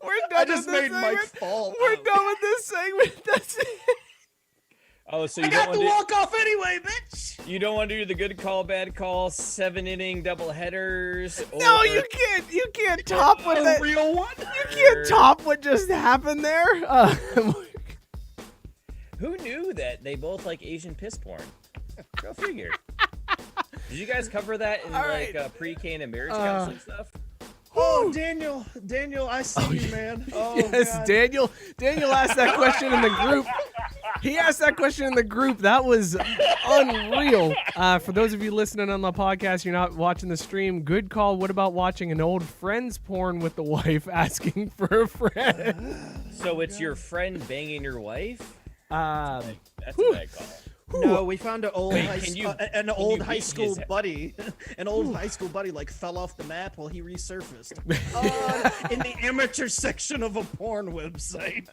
We're done I just with this made Mike segment. fall. We're out. done with this segment. That's it. Oh, so I you got don't the want walk off anyway, bitch. to? You don't want to do the good call, bad call, 7-inning double headers? No, or- you can't top what that. Real one. You can't top what just happened there. Who knew that they both like Asian piss porn? Go figure. Did you guys cover that in pre-K and marriage counseling stuff? Oh, Daniel, I see you, man. Oh, Yes, God. Daniel asked that question in the group. He asked that question in the group. That was unreal. For those of you listening on the podcast, you're not watching the stream, good call. What about watching an old friend's porn with the wife asking for a friend? So it's your friend banging your wife? That's a bad call. No, we found an old Wait, high can school, you- an can old you high beat school his- buddy. An old high school buddy like fell off the map while he resurfaced in the amateur section of a porn website.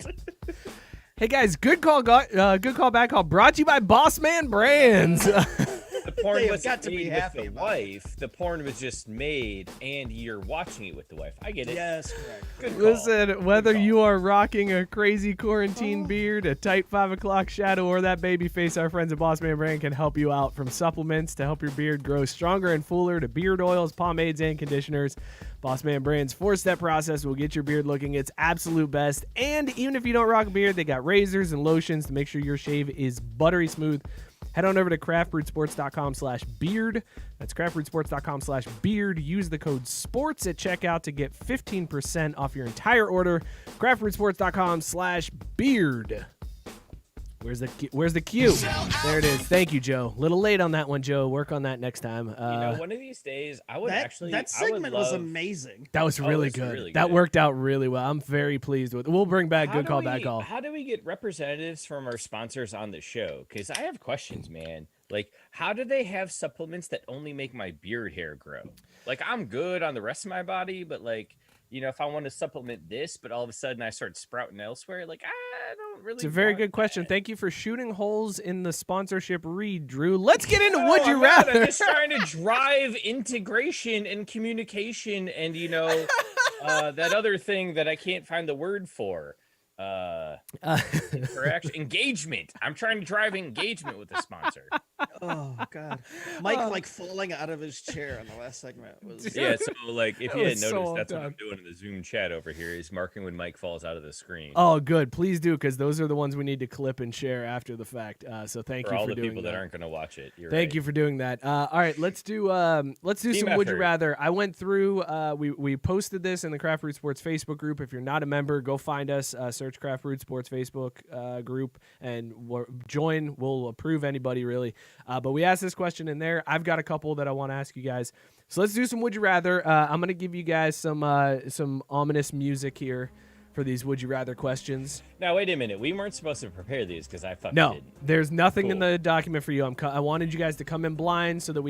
Hey guys, good call, bad call. Brought to you by Boss Man Brands. The porn They have wasn't got to be made happy with the about it. wife. The porn was just made, and you're watching it with the wife. I get it. Yes, correct. Good call. Listen, whether call. you are rocking a crazy quarantine beard, a tight 5 o'clock shadow, or that baby face, our friends at Boss Man Brand can help you out. From supplements to help your beard grow stronger and fuller to beard oils, pomades, and conditioners, Boss Man Brand's 4-step process will get your beard looking its absolute best. And even if you don't rock a beard, they got razors and lotions to make sure your shave is buttery smooth. Head on over to craftbrewsports.com/beard. That's craftbrewsports.com/beard. Use the code SPORTS at checkout to get 15% off your entire order. craftbrewsports.com/beard. Where's the cue? There it is. Thank you, Joe. Little late on that one, Joe. Work on that next time. One of these days, I would That actually. that I would segment was love- amazing. That was really it's good. really That good. worked out really well. I'm very pleased with it. We'll bring back How good do call, we- bad call. How do we get representatives from our sponsors on the show? Because I have questions, man. Like, how do they have supplements that only make my beard hair grow? Like, I'm good on the rest of my body, but like, if I want to supplement this, but all of a sudden I start sprouting elsewhere, like, I don't really. It's a very want good question. that. Thank you for shooting holes in the sponsorship read, Drew. Let's get into No, Would You I'm not. Rather. I'm just trying to drive integration and communication and, that other thing that I can't find the word for. Interaction, engagement. I'm trying to drive engagement with the sponsor. Oh God, Mike falling out of his chair in the last segment was. Yeah, so like if That you was hadn't so noticed, well that's what done. I'm doing in the Zoom chat over here. Is marking when Mike falls out of the screen. Oh, good. Please do, because those are the ones we need to clip and share after the fact. So thank for you all for the doing people that aren't going to watch it. Thank you for doing that. All right, let's do some Would You effort. Rather. I went through. We posted this in the Craft Root Sports Facebook group. If you're not a member, go find us. Search Craft Root Sports Facebook group and join. We'll approve anybody really. But we asked this question in there. I've got a couple that I want to ask you guys. So let's do some Would You Rather. I'm gonna give you guys some ominous music here for these Would You Rather questions. Now wait a minute. We weren't supposed to prepare these because I fucking No, didn't. there's nothing in Cool. the document for you. I wanted you guys to come in blind so that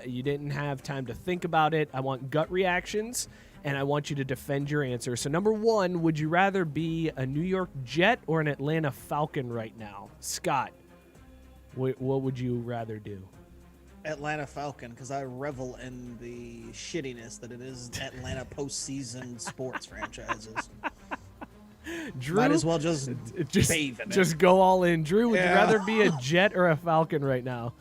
you didn't have time to think about it. I want gut reactions, and I want you to defend your answer. So number one, would you rather be a New York Jet or an Atlanta Falcon right now? Scott, what would you rather do? Atlanta Falcon, because I revel in the shittiness that it is Atlanta postseason sports franchises. Drew, Might as well just just, bathe in it. just go all in. Drew, would you Yeah. rather be a Jet or a Falcon right now?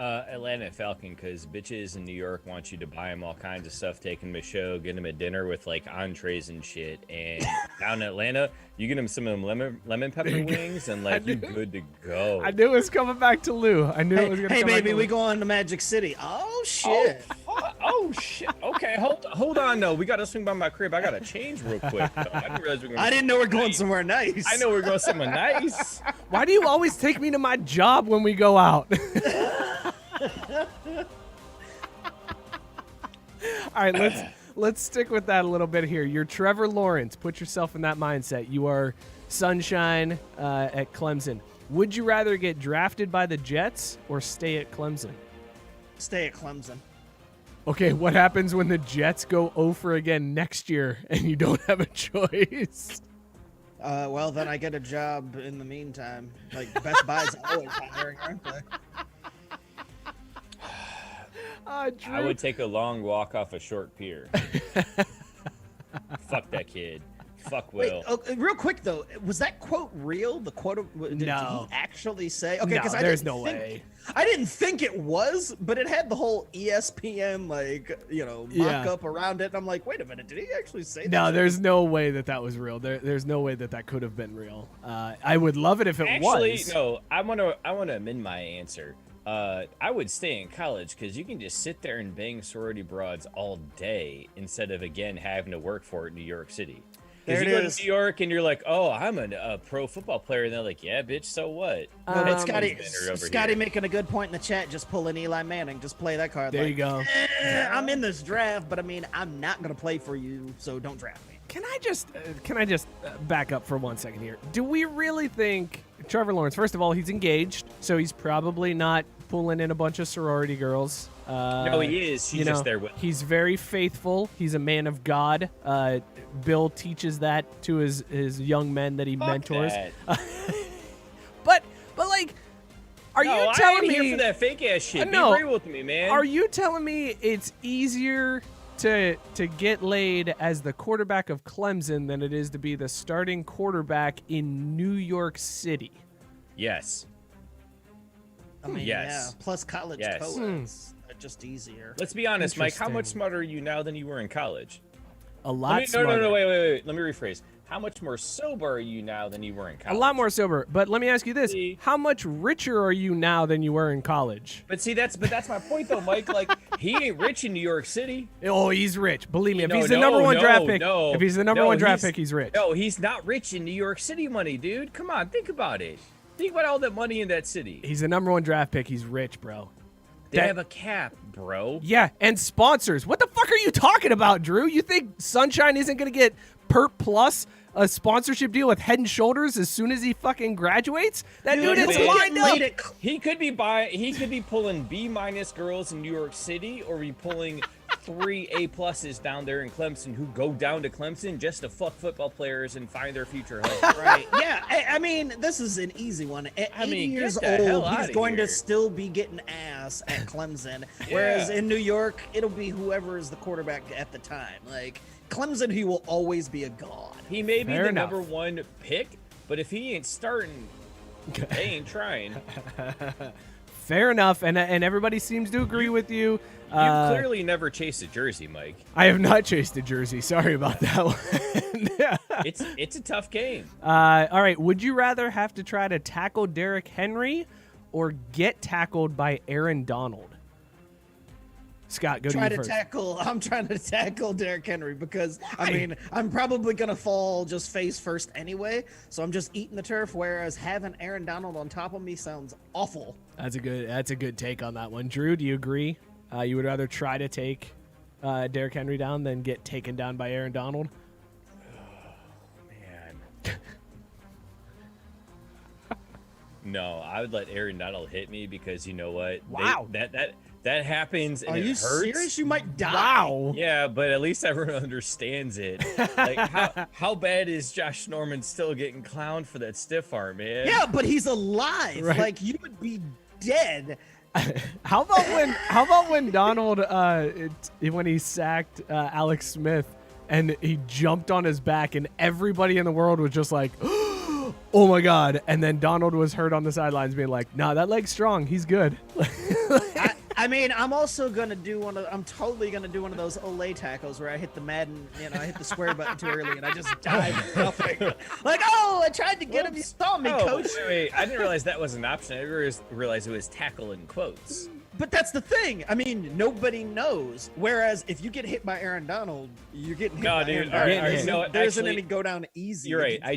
Atlanta Falcon, because bitches in New York want you to buy them all kinds of stuff, take them to show, get them a dinner with like entrees and shit. And down in Atlanta, you get them some of them lemon pepper wings, and like you're good to go. I knew it was coming back to Lou. I knew it was going to Hey, come back baby, to we Lou. go on to Magic City. Oh shit! Oh shit! Okay, hold on. No, we got to swing by my crib. I got to change real quick. Though. I didn't realize we were going. I didn't know we're going somewhere nice. I know we're going somewhere nice. Why do you always take me to my job when we go out? All right, let's stick with that a little bit here. You're Trevor Lawrence. Put yourself in that mindset. You are sunshine at Clemson. Would you rather get drafted by the Jets or stay at Clemson? Stay at Clemson. Okay, what happens when the Jets go 0 for again next year and you don't have a choice? Well, then I get a job in the meantime. Like Best Buy's always hiring, aren't they? Drew. I would take a long walk off a short pier. Fuck that kid. Fuck Wait, Will. real quick though, was that quote real? The quote? Did No. he actually say? Okay, No, because there's no way. I didn't think it was, but it had the whole ESPN mock up around it, and I'm like, wait a minute, did he actually say that? No, there's no way that was real. There's no way that could have been real. I would love it if it was. No, I want to amend my answer. I would stay in college because you can just sit there and bang sorority broads all day instead of, again, having to work for it in New York City. Because you go to New York and you're like, oh, I'm a pro football player. And they're like, yeah, bitch, so what? No, Scotty making a good point in the chat. Just pull an Eli Manning. Just play that card. There you go. I'm in this draft, but I mean, I'm not going to play for you, so don't draft me. Can I just back up for 1 second here? Do we really think Trevor Lawrence, first of all, he's engaged, so he's probably not pulling in a bunch of sorority girls. No, he is. He's just there with him. He's very faithful. He's a man of God. Bill teaches that to his young men that he mentors. But like, are you telling me? I ain't here for that fake ass shit. No, be real with me, man. Are you telling me it's easier to get laid as the quarterback of Clemson than it is to be the starting quarterback in New York City? Yes. I mean, yes. Yeah. Plus college co-eds are just easier. Let's be honest, Mike. How much smarter are you now than you were in college? A lot smarter. No, wait. Let me rephrase. How much more sober are you now than you were in college? A lot more sober. But let me ask you this. How much richer are you now than you were in college? But see, that's my point, though, Mike. Like, he ain't rich in New York City. Oh, he's rich. Believe me. If he's the number one draft pick, if he's the number one draft pick, he's rich. No, he's not rich in New York City money, dude. Come on, think about it. Think about all that money in that city. He's the number one draft pick. He's rich, bro. They have a cap, bro. Yeah, and sponsors. What the fuck are you talking about, Drew? You think Sunshine isn't going to get Perp Plus a sponsorship deal with Head and Shoulders as soon as he fucking graduates? That dude is lined up. He could be pulling B- girls in New York City, or be pulling 3 A+ down there in Clemson who go down to Clemson just to fuck football players and find their future husband. Right. Yeah. I mean, this is an easy one. At 80 years old, he's going to still be getting ass at Clemson. Whereas in New York, it'll be whoever is the quarterback at the time. Like Clemson, he will always be a god. He may be the number one pick, but if he ain't starting, they ain't trying. Fair enough, and everybody seems to agree with you. You've clearly never chased a jersey, Mike. I have not chased a jersey. Sorry about that one. It's a tough game. All right, would you rather have to try to tackle Derrick Henry or get tackled by Aaron Donald? Scott, go to you first. I'm trying to tackle Derrick Henry because, I mean, I'm probably going to fall just face first anyway, so I'm just eating the turf, whereas having Aaron Donald on top of me sounds awful. That's a good take on that one. Drew, do you agree? You would rather try to take Derrick Henry down than get taken down by Aaron Donald? Oh, man. No, I would let Aaron Donald hit me because you know what? Wow. That happens and it hurts. Are you serious? You might die. Wow. Yeah, but at least everyone understands it. Like, how bad is Josh Norman still getting clowned for that stiff arm, man? Yeah, but he's alive. Right. Like, you would be dead. How about when Donald when he sacked Alex Smith and he jumped on his back and everybody in the world was just like, oh my God. And then Donald was hurt on the sidelines being like, nah, that leg's strong. He's good. I mean, I'm also going to do I'm totally going to do one of those Olay tackles where I hit the Madden, I hit the square button too early and I just dive nothing. Like, oh, I tried to get him. You saw me, coach. Wait. I didn't realize that was an option. I realized it was tackle in quotes. But that's the thing. I mean, nobody knows. Whereas if you get hit by Aaron Donald, you're getting hit by Aaron Donald. There isn't any go down easy. You're right. I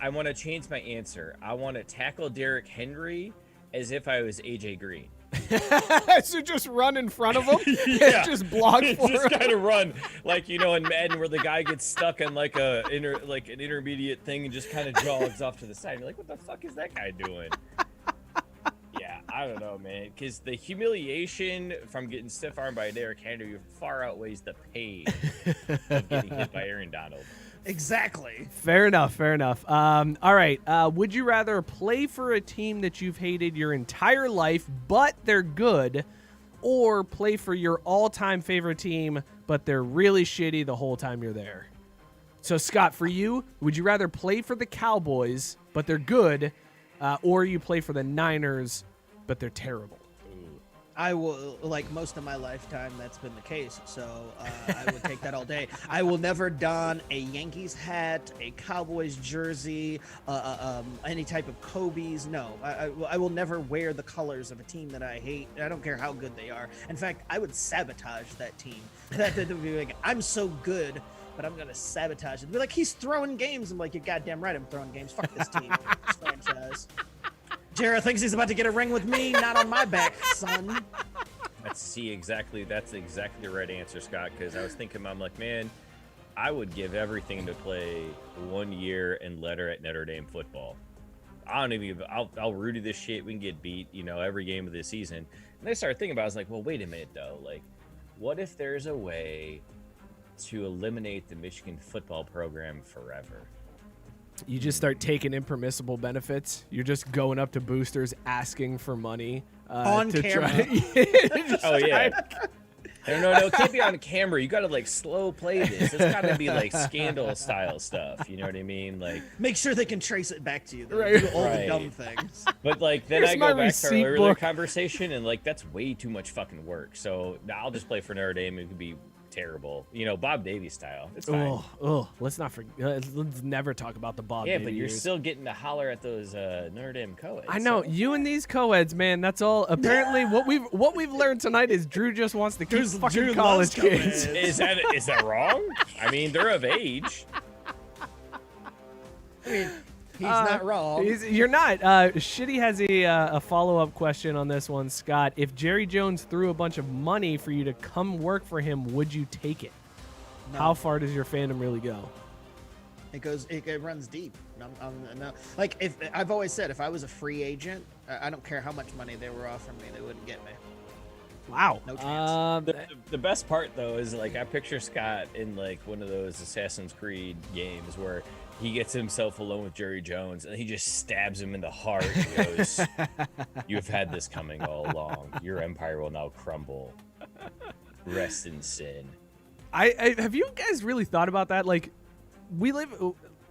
want to change my answer. I want to tackle Derrick Henry as if I was AJ Green. So just run in front of him? Yeah. Just block for him? Just kind of run. Like, in Madden where the guy gets stuck on like an intermediate thing and just kind of jogs off to the side. You're like, what the fuck is that guy doing? Yeah, I don't know, man. Because the humiliation from getting stiff-armed by Derrick Henry far outweighs the pain of getting hit by Aaron Donald. Exactly. Fair enough. All right. Would you rather play for a team that you've hated your entire life, but they're good, or play for your all-time favorite team, but they're really shitty the whole time you're there? So, Scott, for you, would you rather play for the Cowboys, but they're good, or you play for the Niners, but they're terrible? I will, like most of my lifetime, that's been the case. So I would take that all day. I will never don a Yankees hat, a Cowboys jersey, any type of Kobe's. No, I will never wear the colors of a team that I hate. I don't care how good they are. In fact, I would sabotage that team. That would be like, I'm so good, but I'm going to sabotage it. Be like, he's throwing games. I'm like, you're goddamn right, I'm throwing games. Fuck this team. This franchise. Jared thinks he's about to get a ring with me, not on my back, son. That's exactly the right answer, Scott, because I was thinking, I'm like, man, I would give everything to play 1 year and letter at Notre Dame football. I'll root at this shit. We can get beat, every game of the season. And I started thinking about it, I was like, well, wait a minute, though. Like, what if there's a way to eliminate the Michigan football program forever? You just start taking impermissible benefits. You're just going up to boosters asking for money on to camera. Oh yeah. No, it can't be on camera. You gotta like slow play this. It's gotta be like scandal style stuff. You know what I mean? Like make sure they can trace it back to you. Right. Do all the dumb things. But like then Here's I go my back to our receipt earlier book. conversation and like that's way too much fucking work. So I'll just play for Notre Dame. It could be terrible, Bob Davey style. It's fine. Let's not forget. Let's never talk about the Bob. Yeah, Davey but you're years. still getting to holler at those Notre Dame co-eds. I know you and these co-eds, man. That's all. Apparently, what we've learned tonight is Drew just wants to keep fucking Drew college loves kids. co-eds. Is that wrong? I mean, they're of age. I mean, he's not wrong. You're not. Shitty has a follow-up question on this one, Scott. If Jerry Jones threw a bunch of money for you to come work for him, would you take it? No. How far does your fandom really go? It runs deep. No. Like if I've always said, if I was a free agent, I don't care how much money they were offering me, they wouldn't get me. Wow. No chance. The best part though is like I picture Scott in like one of those Assassin's Creed games where he gets himself alone with Jerry Jones and he just stabs him in the heart and goes, "You have had this coming all along. Your empire will now crumble. Rest in sin." I have you guys really thought about that? Like,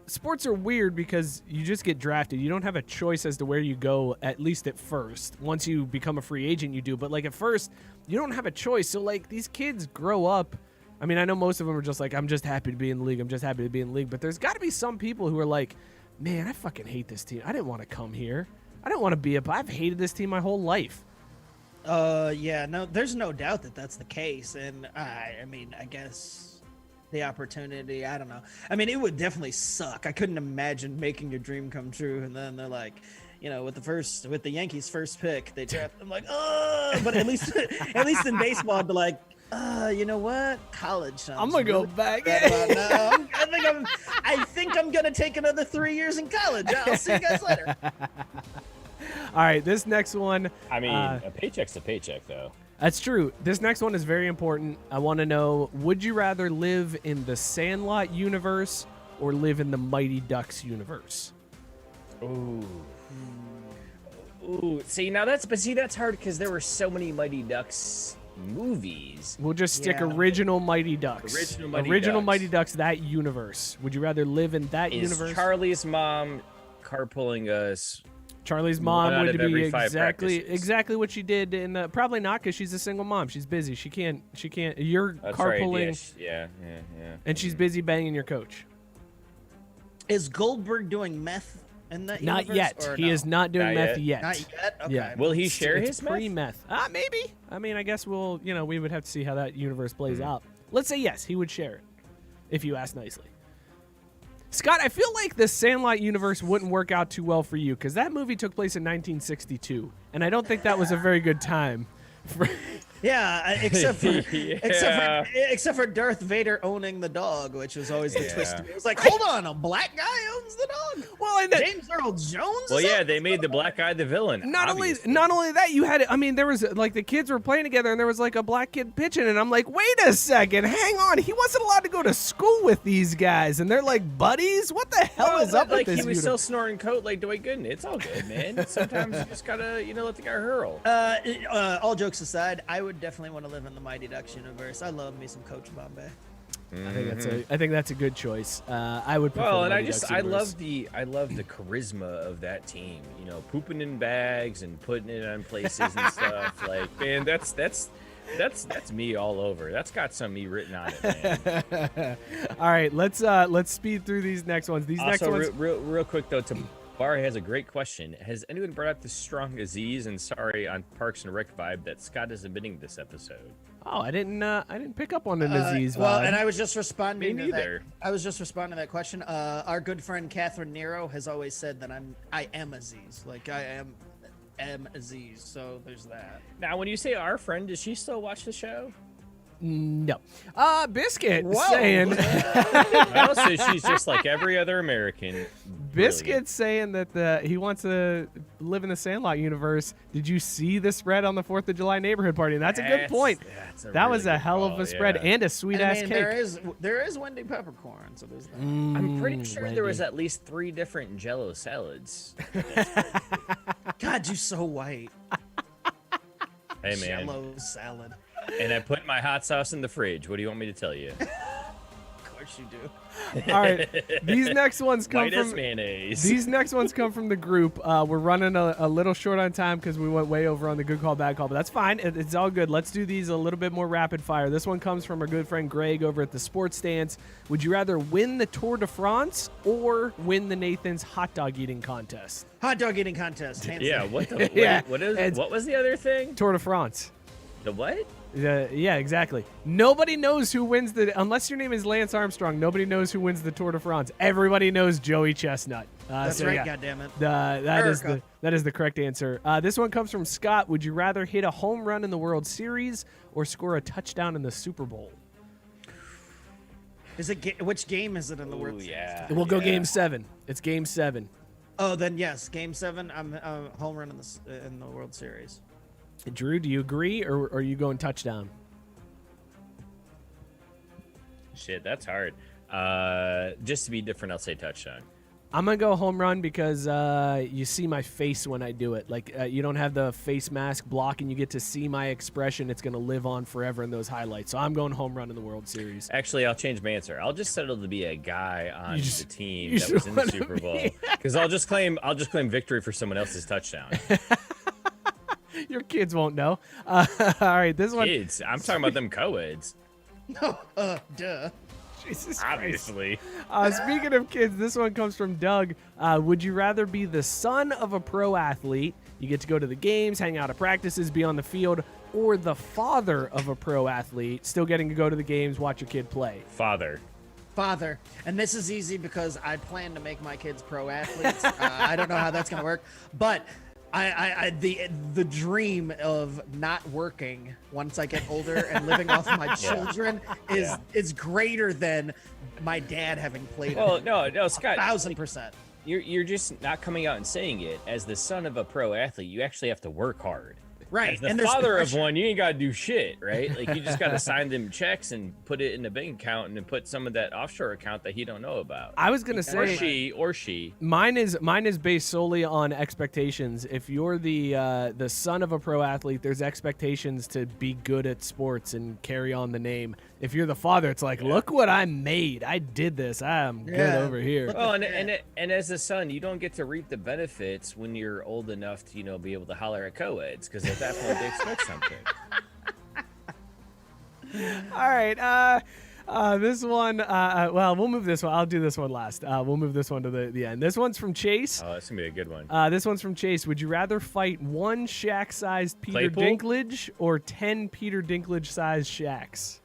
sports are weird because you just get drafted. You don't have a choice as to where you go, at least at first. Once you become a free agent, you do. But like at first, you don't have a choice. So like these kids grow up. I mean, I know most of them are just like, I'm just happy to be in the league. I'm just happy to be in the league. But there's got to be some people who are like, man, I fucking hate this team. I didn't want to come here. I didn't want to be I've hated this team my whole life. Yeah, no, there's no doubt that that's the case. And I mean, I guess the opportunity, I don't know. I mean, it would definitely suck. I couldn't imagine making your dream come true. And then they're like, with the Yankees' first pick, they draft. I'm like, oh, but at least in baseball, I'd be like, you know what? College. I'm gonna go back. No, I think I'm gonna take another 3 years in college. I'll see you guys later. All right, this next one. I mean, a paycheck's a paycheck, though. That's true. This next one is very important. I want to know, would you rather live in the Sandlot universe or live in the Mighty Ducks universe? Ooh. See, that's hard because there were so many Mighty Ducks movies. We'll just stick original Mighty Ducks. Original Mighty Ducks, that universe. Would you rather live in that universe? Is Charlie's mom carpooling us? Charlie's mom would be exactly what she did in the, probably not because she's a single mom. She's busy. She can't. You're That's carpooling. Right, yeah. And she's busy banging your coach. Is Goldberg doing meth in that Not universe, yet. or He no? is not doing meth yet. Not yet? Okay. Yeah. Will he share It's his meth? pre-meth? Maybe. I mean, I guess we would have to see how that universe plays out. Let's say yes, he would share it, if you ask nicely. Scott, I feel like the Sandlot universe wouldn't work out too well for you because that movie took place in 1962, and I don't think that was a very good time. Yeah, except for Darth Vader owning the dog, which was always the twist. It was like, hold on, a black guy owns the dog? Well, and James Earl Jones? Well, yeah, they made the black guy the villain. Not only that, you had, I mean, there was like the kids were playing together, and there was like a black kid pitching, and I'm like, wait a second, hang on, he wasn't allowed to go to school with these guys, and they're like buddies. What the hell is up with this? He was still snorting coke like Dwight Gooden. It's all good, man. Sometimes you just gotta, let the guy hurl. All jokes aside, I would definitely want to live in the Mighty Ducks universe. I love me some Coach Bombay. I think that's a good choice. I would prefer Well, the and Mighty Ducks universe. I love the charisma of that team. You know, pooping in bags and putting it on places and stuff. Like, man, that's me all over. That's got some of me written on it, man. All right, let's speed through these next ones. These next Also, ones. real quick though, Bar has a great question. Has anyone brought up the strong Aziz and sorry on Parks and Rec vibe that Scott is admitting this episode? Oh, I didn't pick up on an Aziz vibe. Well, and I was just responding Me to that. neither. I was just responding to that question. Our good friend Catherine Nero has always said that I am Aziz. Like I am Aziz. So there's that. Now, when you say our friend, does she still watch the show? No. Biscuit Whoa. saying Well, so she's just like every other American. Biscuit saying that he wants to live in the Sandlot universe. Did you see the spread on the 4th of July neighborhood party? And that's a good point. That was a hell of a spread and a sweet ass cake. There is Wendy peppercorn, so there's that. I'm pretty sure Wendy. there was at least 3 different Jello salads. God, you so white. Hey man, Jello salad. and I put my hot sauce in the fridge. What do you want me to tell you? Of course you do. All right, these next ones come White as from mayonnaise. these next ones come from the group. We're running a little short on time because we went way over on the good call, bad call, but that's fine. It's all good. Let's do these a little bit more rapid fire. This one comes from our good friend Greg over at the Sports Stance. Would you rather win the Tour de France or win the Nathan's hot dog eating contest? Hot dog eating contest. Hands Yeah. down. What the? Yeah, What was the other thing? Tour de France. The what? Yeah, exactly. Nobody knows who wins unless your name is Lance Armstrong. Nobody knows who wins the Tour de France. Everybody knows Joey Chestnut. That's so right. yeah, Goddammit. that is the correct answer. This one comes from Scott. Would you rather hit a home run in the World Series or score a touchdown in the Super Bowl? Is it which game is it in the World Series? Yeah. We'll go Game 7. It's Game 7. Oh, then yes, Game 7. I'm home run in the World Series. Drew, do you agree or are you going touchdown? Shit, that's hard. Just to be different, I'll say touchdown. I'm going to go home run because you see my face when I do it. Like, you don't have the face mask block, and you get to see my expression. It's going to live on forever in those highlights. So I'm going home run in the World Series. Actually, I'll change my answer. I'll just settle to be a guy on the team you that was in the wanna Super Bowl because I'll just claim victory for someone else's touchdown. Your kids won't know. All right, this one. Kids, I'm talking about them co-eds. No, duh. Jesus Christ. Obviously. Speaking of kids, this one comes from Doug. Would you rather be the son of a pro athlete? You get to go to the games, hang out at practices, be on the field, or the father of a pro athlete, still getting to go to the games, watch your kid play? Father. And this is easy because I plan to make my kids pro athletes. I don't know how that's gonna work, but the dream of not working once I get older and living off my children is greater than my dad having played. Well, no, Scott. 1,000%. You're just not coming out and saying it. As the son of a pro athlete, you actually have to work hard. Right. As the And there's father of pressure. one, you ain't got to do shit, right? Like, you just got to sign them checks and put it in the bank account and then put some of that offshore account that he don't know about. I was gonna say Or she. mine is based solely on expectations. If you're the son of a pro athlete, there's expectations to be good at sports and carry on the name. If you're the father, it's like, look what I made. I did this. I'm good over here. Well, and as a son, you don't get to reap the benefits when you're old enough to, be able to holler at co-eds, because at that point they expect something. All right. This one, well, we'll move this one. I'll do this one last. We'll move this one to the end. This one's from Chase. Oh, that's going to be a good one. This one's from Chase. Would you rather fight one Shaq-sized Peter Claypool? Dinklage or 10 Peter Dinklage-sized Shaqs?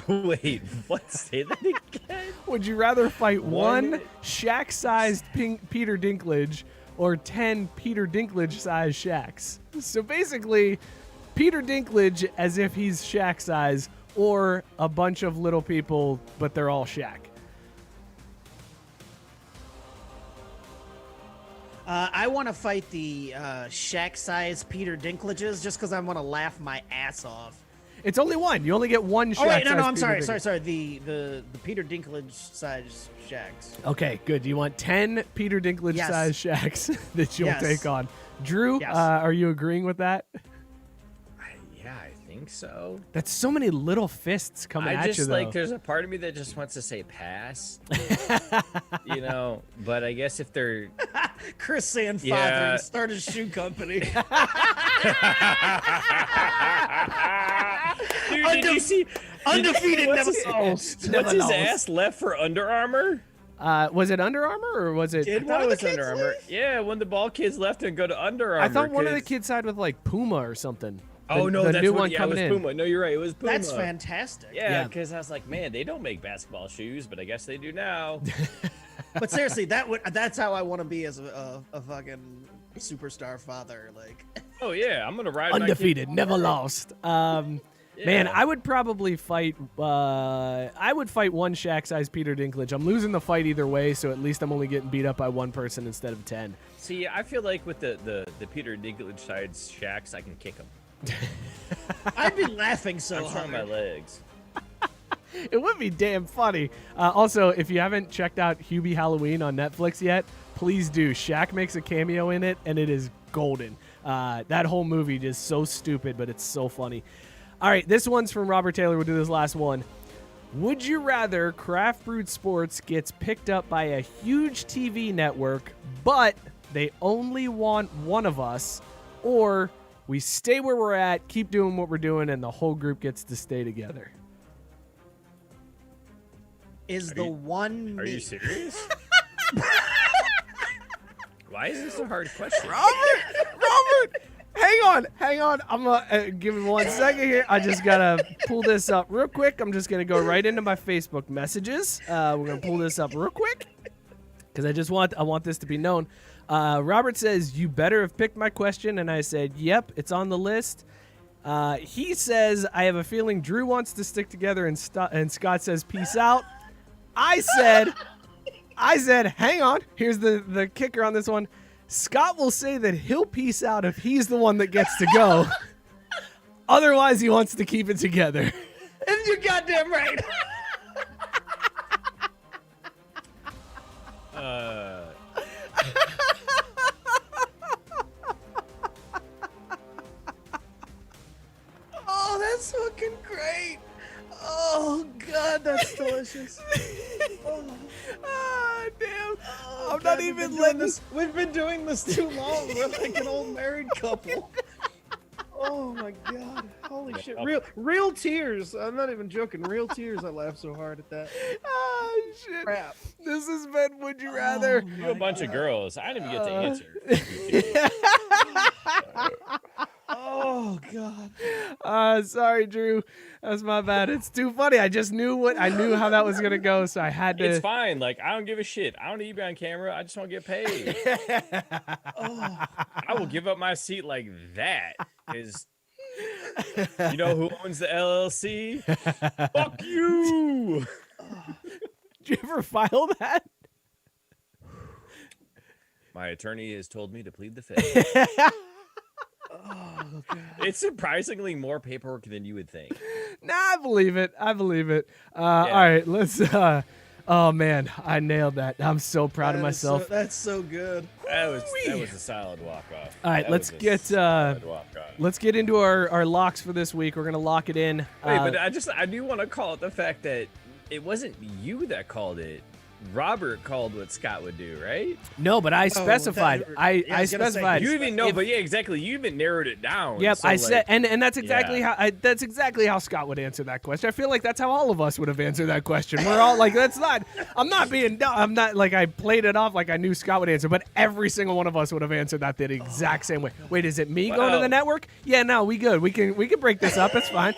Wait, what? Say that again? Would you rather fight one One- Shaq-sized Peter Dinklage or 10 Peter Dinklage-sized Shaqs? So basically, Peter Dinklage as if he's Shaq-sized, or a bunch of little people, but they're all Shaq. I want to fight the Shaq-sized Peter Dinklages just because I want to laugh my ass off. It's only one. You only get one Shaq. Oh wait, no, I'm sorry. The Peter Dinklage-sized Shaqs. Okay, good. You want 10 Peter Dinklage-sized Shaqs that you'll Yes. take on. Drew, Yes. are you agreeing with that? Yeah, I think think so. That's so many little fists coming at you, though. Like, there's a part of me that just wants to say pass. You know, but I guess if they're Chris Sandfather start a shoe company. Dude, did you see undefeated, never lost. What's his ass left for Under Armour? Was it Under Armour or was it? I thought it was Under Armour. Yeah, when the ball kids left and go to Under Armour. I thought one of the kids signed with like Puma or something. Oh no, the that's new what, one yeah, coming it was in. Puma. No, you're right. It was Puma. That's fantastic. Yeah, because I was like, man, they don't make basketball shoes, but I guess they do now. But seriously, that's how I want to be as a fucking superstar father. Like, oh yeah, I'm gonna ride undefeated, never lost. Yeah. Man, I would probably fight. I would fight one Shaq-sized Peter Dinklage. I'm losing the fight either way, so at least I'm only getting beat up by one person instead of 10. See, I feel like with the Peter Dinklage sides Shaqs, I can kick him. I'd be laughing so I'm trying hard. my legs. It would be damn funny. Also, if you haven't checked out Hubie Halloween on Netflix yet, please do. Shaq makes a cameo in it, and it is golden. That whole movie is so stupid, but it's so funny. All right, this one's from Robert Taylor. We'll do this last one. Would you rather Craft Brewed Sports gets picked up by a huge TV network, but they only want one of us, or we stay where we're at, keep doing what we're doing, and the whole group gets to stay together? Is the one? Are you serious? Why is this a hard question? Robert, hang on. I'm gonna give me 1 second here. I just gotta pull this up real quick. I'm just gonna go right into my Facebook messages. We're gonna pull this up real quick because I want this to be known. Robert says, "You better have picked my question," and I said, "Yep, it's on the list." He says, "I have a feeling Drew wants to stick together," and Scott says, "Peace out." I said, "Hang on." Here's the kicker on this one. Scott will say that he'll peace out if he's the one that gets to go. Otherwise, he wants to keep it together. And you're goddamn right. Oh, that's fucking great. Oh, God, that's delicious. Oh. Ah, damn. Oh, I'm God, not we've even been letting doing this. We've been doing this too long. We're like an old married couple. Oh my God! Holy shit! Real tears. I'm not even joking. Real tears. I laughed so hard at that. Ah, shit. Crap. This has been Would You Rather. You a bunch of girls. I didn't even get to answer. Oh God. Sorry, Drew. That's my bad. It's too funny. I just knew how that was gonna go, so I had to. It's fine. Like, I don't give a shit. I don't need to be on camera. I just want to get paid. I will give up my seat like that. Because you know who owns the LLC? Fuck you. Did you ever file that? My attorney has told me to plead the fifth. Oh God. It's surprisingly more paperwork than you would think. Nah, I believe it. All right, let's. Oh man, I nailed that. I'm so proud of myself. That's so good. That was a solid walk off. All right, let's get into our locks for this week. We're gonna lock it in. Wait, but I do want to call it the fact that it wasn't you that called it. Robert called what Scott would do, right? No, but I specified. I specified. You even know, but yeah, exactly. You even narrowed it down. Yep, so I said, and that's exactly how Scott would answer that question. I feel like that's how all of us would have answered that question. We're all like, that's not. I'm not being dumb. I'm not like I played it off like I knew Scott would answer, but every single one of us would have answered that the exact same way. Wait, is it me going to the network? Yeah, no, we good. We can break this up. It's fine.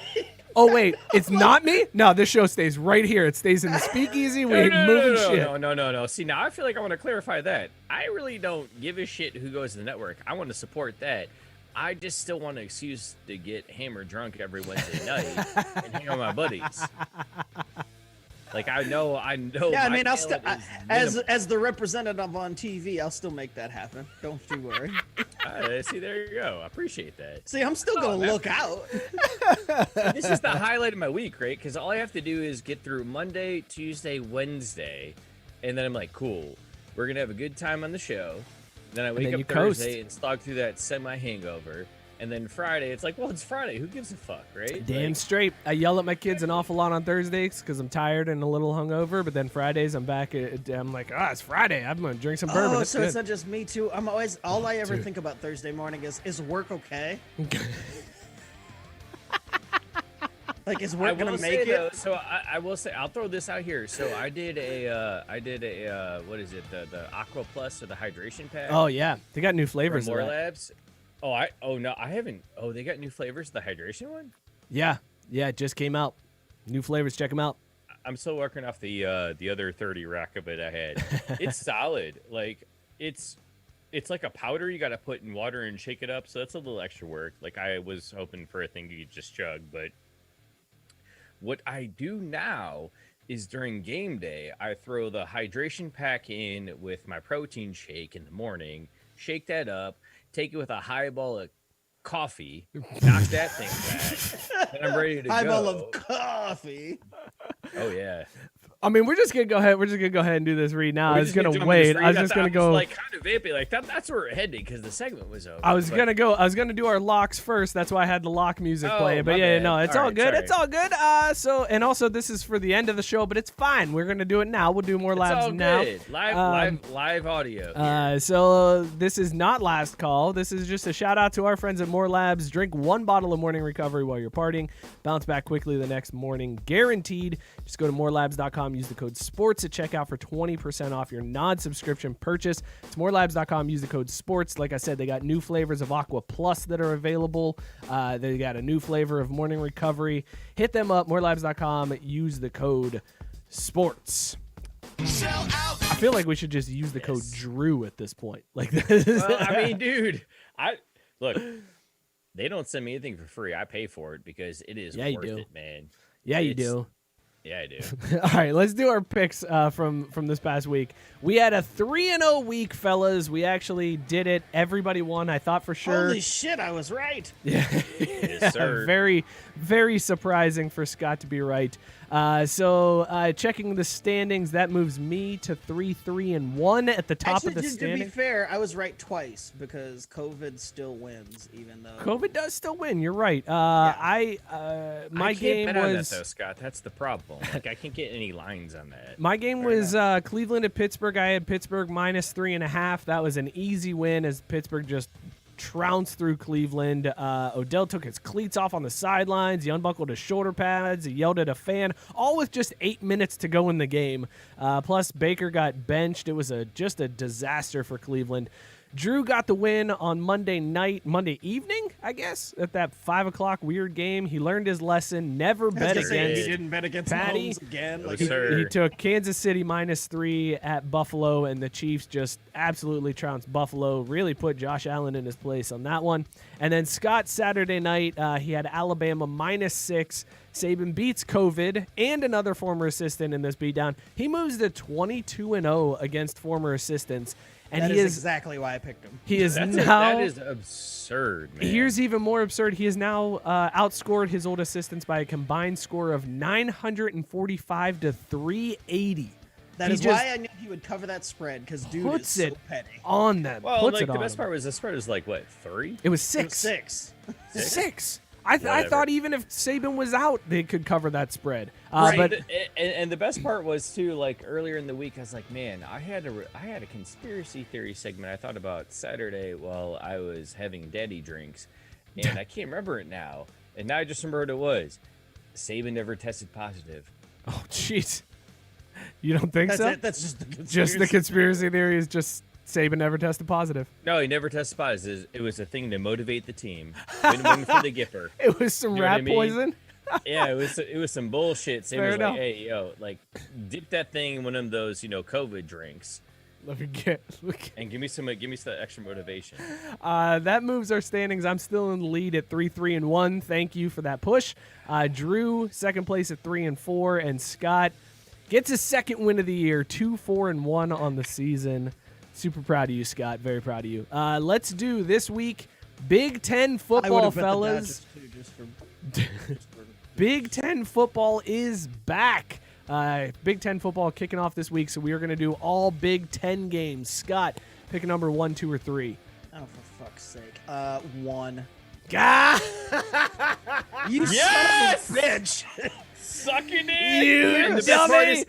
Oh wait, it's not me? No, this show stays right here. It stays in the speakeasy. We ain't moving shit. No. See, now I feel like I want to clarify that. I really don't give a shit who goes to the network. I want to support that. I just still want an excuse to get hammered drunk every Wednesday night and hang out with my buddies. Like I know. Yeah, I mean, I'll still as the representative on TV, I'll still make that happen. Don't you worry. See, there you go. I appreciate that. See, I'm still gonna look out. This is the highlight of my week, right? Because all I have to do is get through Monday, Tuesday, Wednesday, and then I'm like, cool. We're gonna have a good time on the show. Then I wake up Thursday and slog through that semi-hangover. And then Friday, it's like, well, it's Friday. Who gives a fuck, right? Damn straight. I yell at my kids an awful lot on Thursdays because I'm tired and a little hungover. But then Fridays, I'm back. I'm like, it's Friday. I'm going to drink some bourbon. Oh, It's so good. it's not just me too. I'm always all I ever think about Thursday morning is work okay? Like, is work gonna make it? So I will say, I'll throw this out here. So I did a what is it? The Aqua Plus or the hydration pack. Oh, yeah. They got new from flavors. More of that. Labs. No, I haven't. Oh, they got new flavors. The hydration one. Yeah. Yeah, it just came out. New flavors. Check them out. I'm still working off the other 30 rack of it I had. It's solid. Like it's like a powder you got to put in water and shake it up. So that's a little extra work. Like I was hoping for a thing you could just chug, but what I do now is during game day, I throw the hydration pack in with my protein shake in the morning, shake that up, take it with a highball of coffee, knock that thing back, and I'm ready to Highball go. of coffee. Oh yeah. I mean, we're just gonna go ahead. We're just gonna go ahead and do this read now. I was gonna jump wait. into I was this just read. gonna go. like kind of vampy. Like that's where we're heading because the segment was over. I was But- gonna do our locks first. That's why I had the lock music Oh, playing. But my yeah, bad. no, it's All all right, good. sorry. It's all good. And also this is for the end of the show, but it's fine. We're gonna do it now. We'll do more It's labs all now. good. Live audio. here. So this is not last call. This is just a shout out to our friends at More Labs. Drink one bottle of morning recovery while you're partying. Bounce back quickly the next morning, guaranteed. Just go to morelabs.com. Use the code SPORTS at checkout for 20% off your non-subscription purchase. It's morelabs.com. Use the code SPORTS. Like I said, they got new flavors of Aqua Plus that are available. They got a new flavor of morning recovery. Hit them up, morelabs.com. Use the code SPORTS. I feel like we should just use the code Drew at this point. Like this. Well, I mean, dude, look. They don't send me anything for free. I pay for it because it is Yeah, you worth do. it, man. Yeah, you It's- do. Yeah, I do. All right, let's do our picks from this past week. We had a 3-0 week, fellas. We actually did it. Everybody won. I thought for sure. Holy shit, I was right. Yeah, Yes, sir. very, very surprising for Scott to be right. So checking the standings, that moves me to 3-1 at the top Actually, of the to be standings. fair, I was right twice because COVID still wins, even though COVID does still win. You're right. My I can't game bet on that, was though, Scott. That's the problem. Like, I can't get any lines on that. my game was Cleveland at Pittsburgh. I had Pittsburgh minus 3.5. That was an easy win as Pittsburgh just trounced through Cleveland. Odell took his cleats off on the sidelines. He unbuckled his shoulder pads. He yelled at a fan, all with just 8 minutes to go in the game. Plus, Baker got benched. It was just a disaster for Cleveland. Drew got the win on Monday evening, I guess, at that 5 o'clock weird game. He learned his lesson. Never bet gonna say, against he didn't bet against Patty. Mahomes again. No, Like, sir. he took Kansas City -3 at Buffalo, and the Chiefs just absolutely trounced Buffalo. Really put Josh Allen in his place on that one. And then Scott, Saturday night, he had Alabama -6. Saban beats COVID and another former assistant in this beatdown. He moves to 22-0 against former assistants. And that he is is exactly why I picked him. he is That now is absurd, man. Here's even more absurd. He has now outscored his old assistants by a combined score of 945 to 380. That He is just why I knew he would cover that spread because dude puts is it so petty. on them. well, puts like it the on best them. part was the spread was like what 3? It was It was 6. 6. 6. I Whatever. thought even if Saban was out, they could cover that spread. Right. But And the best part was too, like earlier in the week, I was like, man, I had a conspiracy theory segment I thought about Saturday while I was having daddy drinks, and I can't remember it now. And now I just remember what it was. Saban never tested positive. oh, jeez. You don't think That's so? it. That's just the conspiracy. Just the conspiracy theory is just Saban never tested positive. No, he never tested positive. It was a thing to motivate the team. Win for the Gipper. It was some You know what rat I mean? poison. Yeah, it was some bullshit. Saban Fair was enough. like, hey, yo, like, dip that thing in one of those, COVID drinks, Let me get. and give me some extra motivation. That moves our standings. I'm still in the lead at 3-1. Thank you for that push. Drew, second place at 3-4, and Scott gets his second win of the year, 2-4-1 on the season. Super proud of you, Scott. Very proud of you. Let's do this week Big Ten I would football, have bet the fellas. Dodgers, too, just for Big Ten football is back. Big Ten football kicking off this week, so we are going to do all Big Ten games. Scott, pick a number 1, 2, or 3. Oh, for fuck's sake. 1. God. You Yes! son of a bitch. Suck it in. You And the best part dummy. is,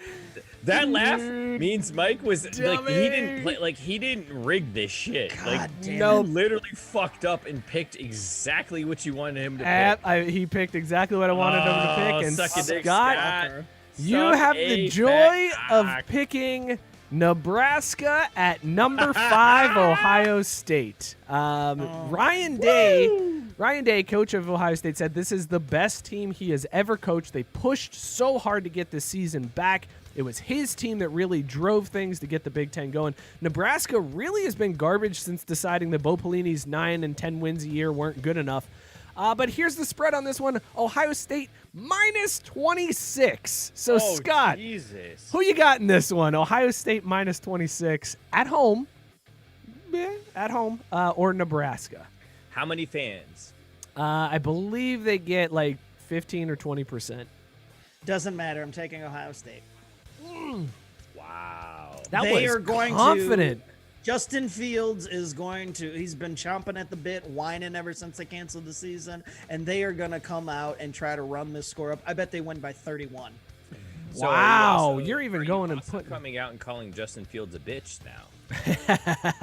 that laugh means Mike was like Dummy. he didn't rig this shit. God Like damn No. you literally fucked up and picked exactly what you wanted him to pick. He picked exactly what I wanted him to pick. And suck a dick, Scott, Scott. you Suck have a the joy fat of cock. picking Nebraska at number 5, Ohio State. Ryan Day, coach of Ohio State, said this is the best team he has ever coached. They pushed so hard to get this season back. It was his team that really drove things to get the Big Ten going. Nebraska really has been garbage since deciding that Bo Pelini's 9 and 10 wins a year weren't good enough. But here's the spread on this one. Ohio State minus 26. So, Oh, Scott, Jesus. who you got in this one? Ohio State minus 26 at home. Yeah, at home. Or Nebraska. How many fans? I believe they get like 15 or 20%. Doesn't matter. I'm taking Ohio State. Wow. That They was are going to- confident. Justin Fields is going to, he's been chomping at the bit, whining ever since they canceled the season, and they are going to come out and try to run this score up. I bet they win by 31. So Wow, are you you're even are you going and also putting- coming out and calling Justin Fields a bitch now.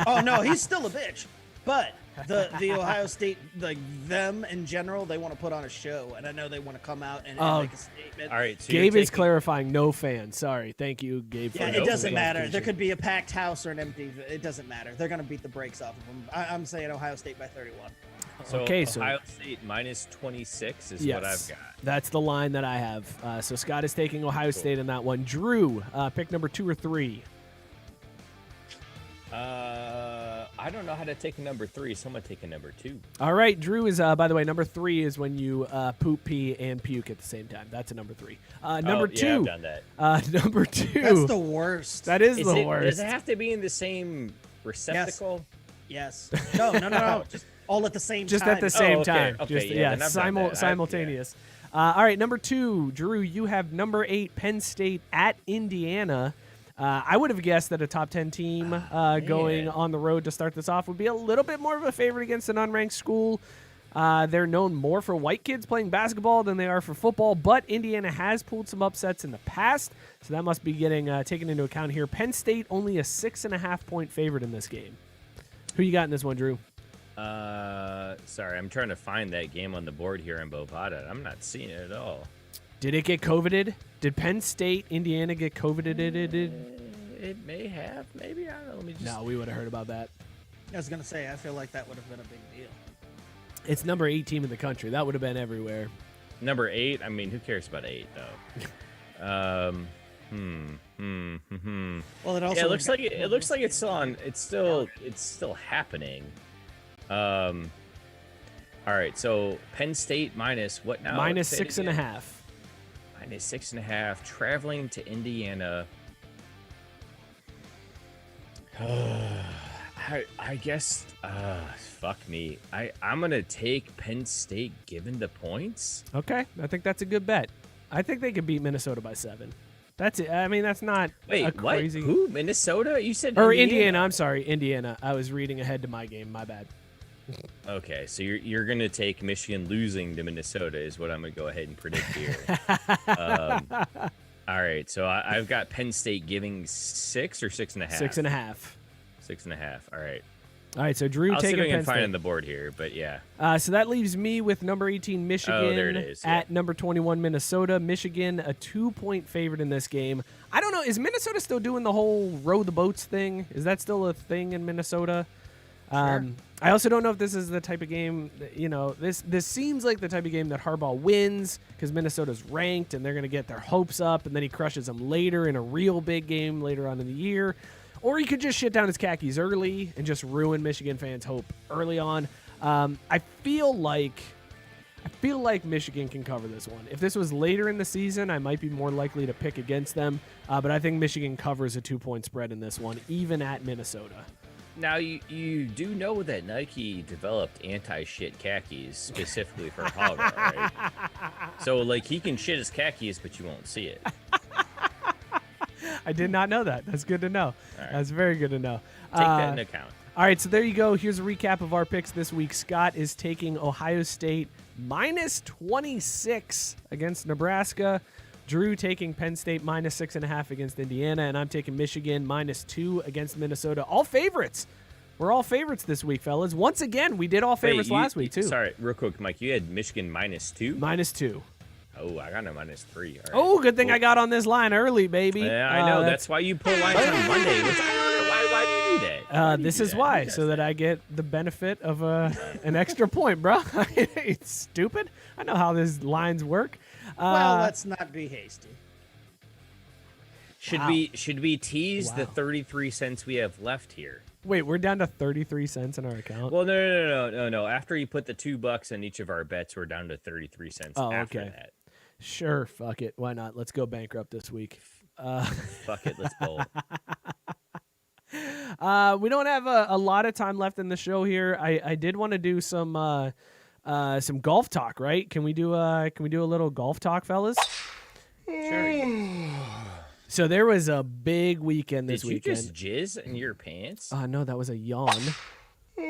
Oh, no, he's still a bitch. But the Ohio State, like them in general, they want to put on a show, and I know they want to come out and make a statement. All right. So Gabe you're is taking- clarifying no fans. Sorry. Thank you, Gabe. Yeah, for it the doesn't matter. clarification. There could be a packed house or an empty. It doesn't matter. They're going to beat the brakes off of them. I'm saying Ohio State by 31. So Okay, so- Ohio State minus 26 is Yes, what I've got. that's the line that I have. So Scott is taking Ohio State in that one. Drew, pick number 2 or 3. I don't know how to take a number 3, so I'm gonna take a number 2. All right, Drew is, by the way, number 3 is when you poop, pee, and puke at the same time. That's a number 3. Number 2. Yeah, I've done that. Number 2. That's the worst. That is the Does worst. it have to be in the same receptacle? Yes. No. Just all at the same Just time. at the same okay, time. okay, Just, yeah, then I've done that. simultaneous. All right, number 2, Drew, you have number 8, Penn State at Indiana. I would have guessed that a top 10 team going on the road to start this off would be a little bit more of a favorite against an unranked school. They're known more for white kids playing basketball than they are for football, but Indiana has pulled some upsets in the past, so that must be getting taken into account here. Penn State only a 6.5-point favorite in this game. Who you got in this one, Drew? Sorry, I'm trying to find that game on the board here in Bovada. I'm not seeing it at all. Did it get coveted? Did Penn State, Indiana get coveted? It may have, maybe. I don't know. Let me just. No, we would have heard about that. I was going to say, I feel like that would have been a big deal. It's number 8 team in the country. That would have been everywhere. Number 8. I mean, who cares about 8 though? Well, it also Yeah, it looks like it looks like it's still on. It's still happening. All right, so Penn State minus what now? Minus Say it again. 6.5. Minus 6.5. Traveling to Indiana. I guess. Fuck me. I'm gonna take Penn State given the points. Okay, I think that's a good bet. I think they could beat Minnesota by 7. That's it. I mean, that's not Wait, a what? crazy. Who? Minnesota? You said Or Indiana. I'm sorry, Indiana. I was reading ahead to my game. My bad. Okay, so you're gonna take Michigan losing to Minnesota is what I'm gonna go ahead and predict here. All right, so I've got Penn State giving 6 or 6.5. 6.5. 6.5. All right. All right, so Drew I'll see if taking I can Penn find it State. on the board here, but yeah. So that leaves me with number 18 Michigan there it is, at number 21 Minnesota. Michigan a 2-point favorite in this game. I don't know. Is Minnesota still doing the whole row the boats thing? Is that still a thing in Minnesota? I also don't know if this is the type of game that, this seems like the type of game that Harbaugh wins because Minnesota's ranked and they're going to get their hopes up and then he crushes them later in a real big game later on in the year. Or he could just shit down his khakis early and just ruin Michigan fans' hope early on. I feel like Michigan can cover this one. If this was later in the season, I might be more likely to pick against them. But I think Michigan covers a 2-point spread in this one, even at Minnesota. Now you do know that Nike developed anti-shit khakis specifically for Harbaugh, right? So like he can shit his khakis, but you won't see it. I did not know that. That's good to know. All right. That's very good to know. Take that into account. All right, so there you go. Here's a recap of our picks this week. Scott is taking Ohio State minus 26 against Nebraska. Drew taking Penn State minus 6.5 against Indiana, and I'm taking Michigan minus 2 against Minnesota. All favorites. We're all favorites this week, fellas. Once again, we did all favorites last week, too. Sorry, real quick, Mike. You had Michigan minus 2? Minus 2. Oh, I got no minus 3. All right. Oh, good thing I got on this line early, baby. Yeah, I know. That's why you pull lines on Monday. Which I don't know. Why do you do that? This is why, so that I get the benefit of an extra point, bro. It's stupid. I know how these lines work. Well, let's not be hasty. Should we tease the 33 cents we have left here? Wait, we're down to 33 cents in our account. Well, no. After you put the $2 on each of our bets, we're down to 33 cents after that. Sure, fuck it. Why not? Let's go bankrupt this week. Fuck it, let's bowl. We don't have a lot of time left in the show here. I did want to do some golf talk, right? Can we do a little golf talk, fellas? Sure. So there was a big weekend this weekend. Did you just jizz in your pants? No, that was a yawn. That's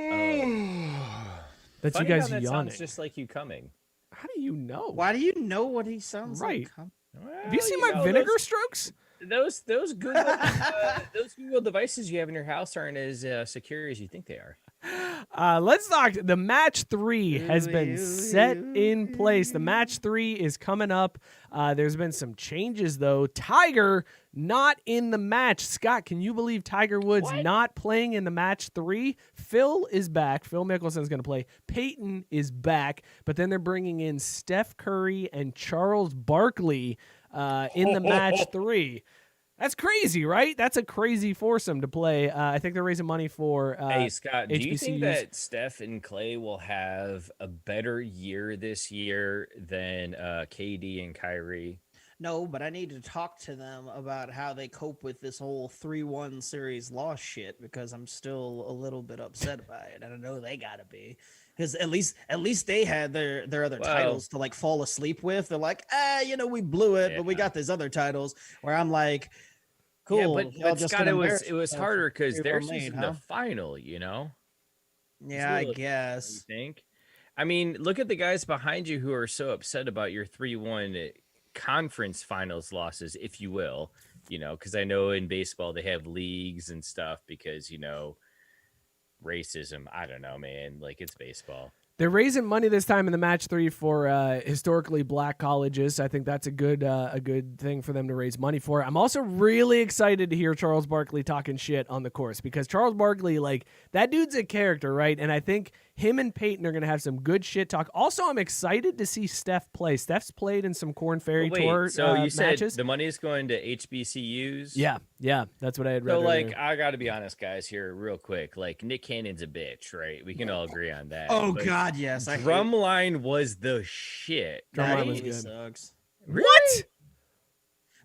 Funny you guys how that yawning. sounds just like you coming. How do you know? Why do you know what he sounds Right. like? Well, Have you seen my vinegar strokes? Those Google those Google devices you have in your house aren't as secure as you think they are. Let's talk. The match 3 has been set in place. The match 3 is coming up. There's been some changes, though. Tiger not in the match. Scott, can you believe Tiger Woods not playing in the match 3? Phil is back. Phil Mickelson's going to play. Peyton is back. But then they're bringing in Steph Curry and Charles Barkley in the match 3. That's crazy, right? That's a crazy foursome to play. I think they're raising money for Hey, Scott, do you think HBCUs. that Steph and Clay will have a better year this year than KD and Kyrie? No, but I need to talk to them about how they cope with this whole 3-1 series loss shit, because I'm still a little bit upset by it. And I know they gotta be. Because at least they had their other titles to like fall asleep with. They're like, we blew it, but we got these other titles. Where I'm like, cool. Yeah, but Scott, it was harder because theirs was in the final, Yeah, I guess. You think? I mean, look at the guys behind you who are so upset about your 3-1 conference finals losses, if you will. Because I know in baseball they have leagues and stuff because racism. I don't know, man. Like, it's baseball. They're raising money this time in the match 3 for historically black colleges. I think that's a good thing for them to raise money for. I'm also really excited to hear Charles Barkley talking shit on the course, because Charles Barkley, like, that dude's a character, right? And I think him and Peyton are going to have some good shit talk. Also, I'm excited to see Steph play. Steph's played in some Corn Ferry Tour so you matches. Said the money is going to HBCUs? Yeah, that's what I had read. So, earlier. I got to be honest, guys, here real quick. Like, Nick Cannon's a bitch, right? We can all agree on that. Oh, God, yes. Drumline was the shit. Drumline was It good. sucks. What?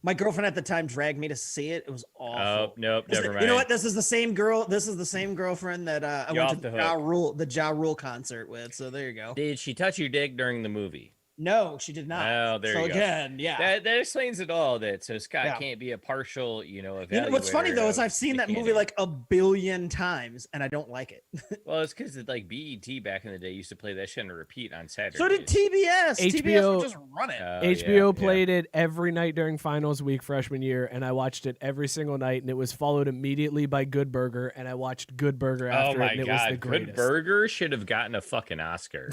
My girlfriend at the time dragged me to see it. It was awful. Oh, nope, never mind. You know what? This is the same girl. This is the same girlfriend that I went to the Ja Rule concert with. So there you go. Did she touch your dick during the movie? No, she did not. Oh, there you go. Again, yeah. That explains it all. So Scott can't be a partial, evaluator. What's funny though is I've seen that movie like a billion times and I don't like it. Well, it's because like BET back in the day used to play that shit on repeat on Saturdays. So did TBS. TBS would just run it. HBO played it every night during finals week freshman year, and I watched it every single night, and it was followed immediately by Good Burger, and I watched Good Burger after it, and it was the greatest. Good Burger should have gotten a fucking Oscar.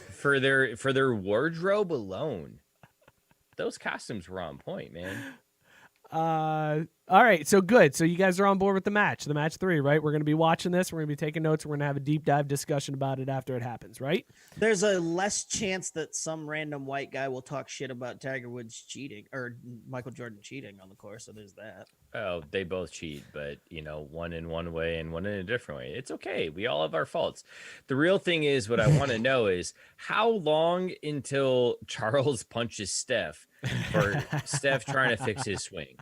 For their wardrobe alone. Those costumes were on point, man. All right, so good. So you guys are on board with the match 3, right? We're going to be watching this. We're going to be taking notes. We're going to have a deep dive discussion about it after it happens, right? There's a less chance that some random white guy will talk shit about Tiger Woods cheating or Michael Jordan cheating on the course. So there's that. Oh, they both cheat, but one in one way and one in a different way. It's okay. We all have our faults. The real thing is, what I want to know is how long until Charles punches Steph for Steph trying to fix his swing.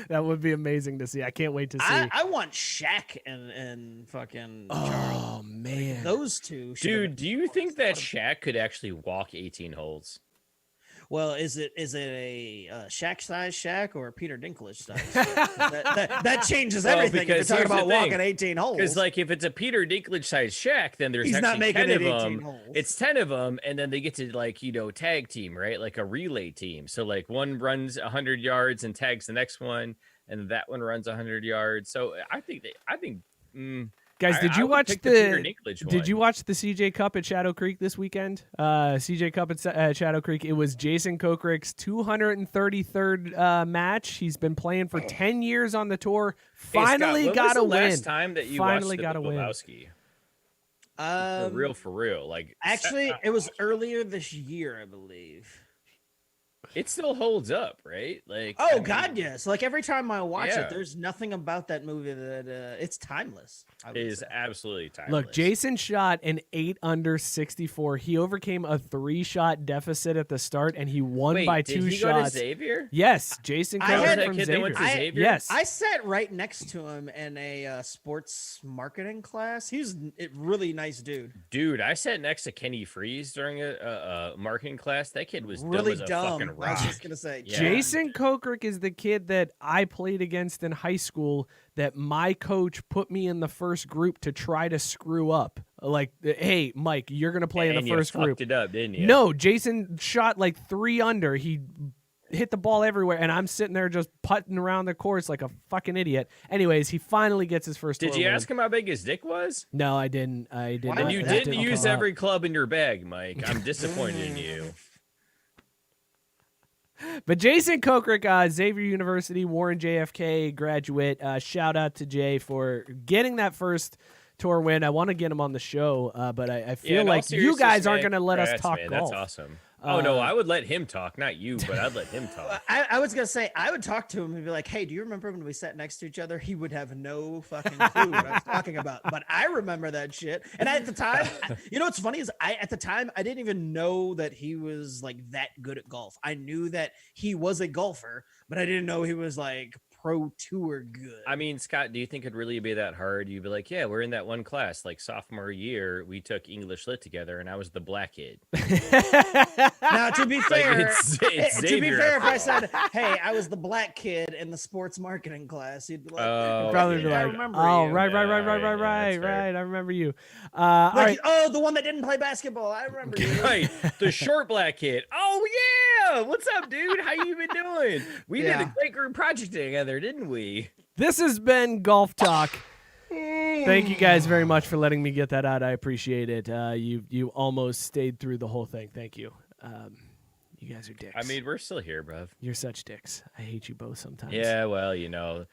That would be amazing to see. I can't wait to see. I want Shaq and fucking Charles. Oh man, those two. Dude, do you think that Shaq could actually walk 18 holes? Well, is it a Shaq size Shaq or a Peter Dinklage size Shaq? that changes Well, everything. If you're because talking here's the about walking thing. 18 holes. Because like if it's a Peter Dinklage sized Shack, then there's He's not actually making 10 of it 18 them. holes. It's 10 of them, and then they get to like tag team, right? Like a relay team. So like one runs 100 yards and tags the next one, and that one runs 100 yards. So I think Guys, did I you would watch pick the Peter Dinklage Did one. you watch the CJ Cup at Shadow Creek this weekend? CJ Cup at Shadow Creek. It was Jason Kokrick's 233rd match. He's been playing for 10 years on the tour. Finally hey, Scott, got a win. when was the last time that you Finally watched got the a Big win. Lebowski? For real. Like Actually, it was earlier this year, I believe. it still holds up, right? Like Oh God, yes! Like every time I watch Yeah. it, there's nothing about that movie that it's timeless. I would it is say. absolutely timeless. Look, Jason shot an 8 under 64. He overcame a 3-shot deficit at the start, and he won Wait, by did 2 he shots. go to Xavier? Yes, Jason I had Kokrick that from kid that went to Xavier. Xavier? Yes, I sat right next to him in a sports marketing class. He's a really nice dude. Dude, I sat next to Kenny Freeze during a marketing class. That kid was Really dumb as a dumb. fucking I was rock. just gonna say, Yeah. Jason Kokrick is the kid that I played against in high school that my coach put me in the first group to try to screw up. Like, hey, Mike, you're going to play in And the you first group. fucked it up, didn't you? No, Jason shot like 3 under. He hit the ball everywhere, and I'm sitting there just putting around the course like a fucking idiot. Anyways, he finally gets his first Did tour you win. ask him how big his dick was? No, I didn't. I did Why not. And you that That didn't didn't use come up. every club in your bag, Mike. I'm disappointed in you. But Jason Kokrick, Xavier University, Warren JFK graduate. Shout out to Jay for getting that first tour win. I want to get him on the show, but I feel in all like you seriousness, guys aren't man, going to let us congrats, talk man. golf. That's awesome. Oh no, I would let him talk, not you, but I'd let him talk. I was gonna say I would talk to him and be like, "Hey, do you remember when we sat next to each other?" He would have no fucking clue what I was talking about, but I remember that shit. And at the time, you know what's funny is at the time I didn't even know that he was like that good at golf. I knew that he was a golfer, but I didn't know he was like pro tour good. I mean, Scott, do you think it'd really be that hard? You'd be like, yeah, we're in that one class, like sophomore year, we took English lit together, and I was the black kid. Now, to be fair, it's to be Xavier fair, if I after all. said, "Hey, I was the black kid in the sports marketing class," he'd be like, Oh, Probably be I like, remember oh, you." right, Yeah, that's fair. I remember you. All Like, right. oh, the one that didn't play basketball. I remember you. Right, the short black kid. Oh yeah, what's up, dude? How you been doing? We did a Yeah. great group project together, didn't we? This has been Golf Talk. Thank you guys very much for letting me get that out. I appreciate it. You almost stayed through the whole thing. Thank you. You guys are dicks. I mean, we're still here, bruv. You're such dicks. I hate you both sometimes. Yeah, well, you know,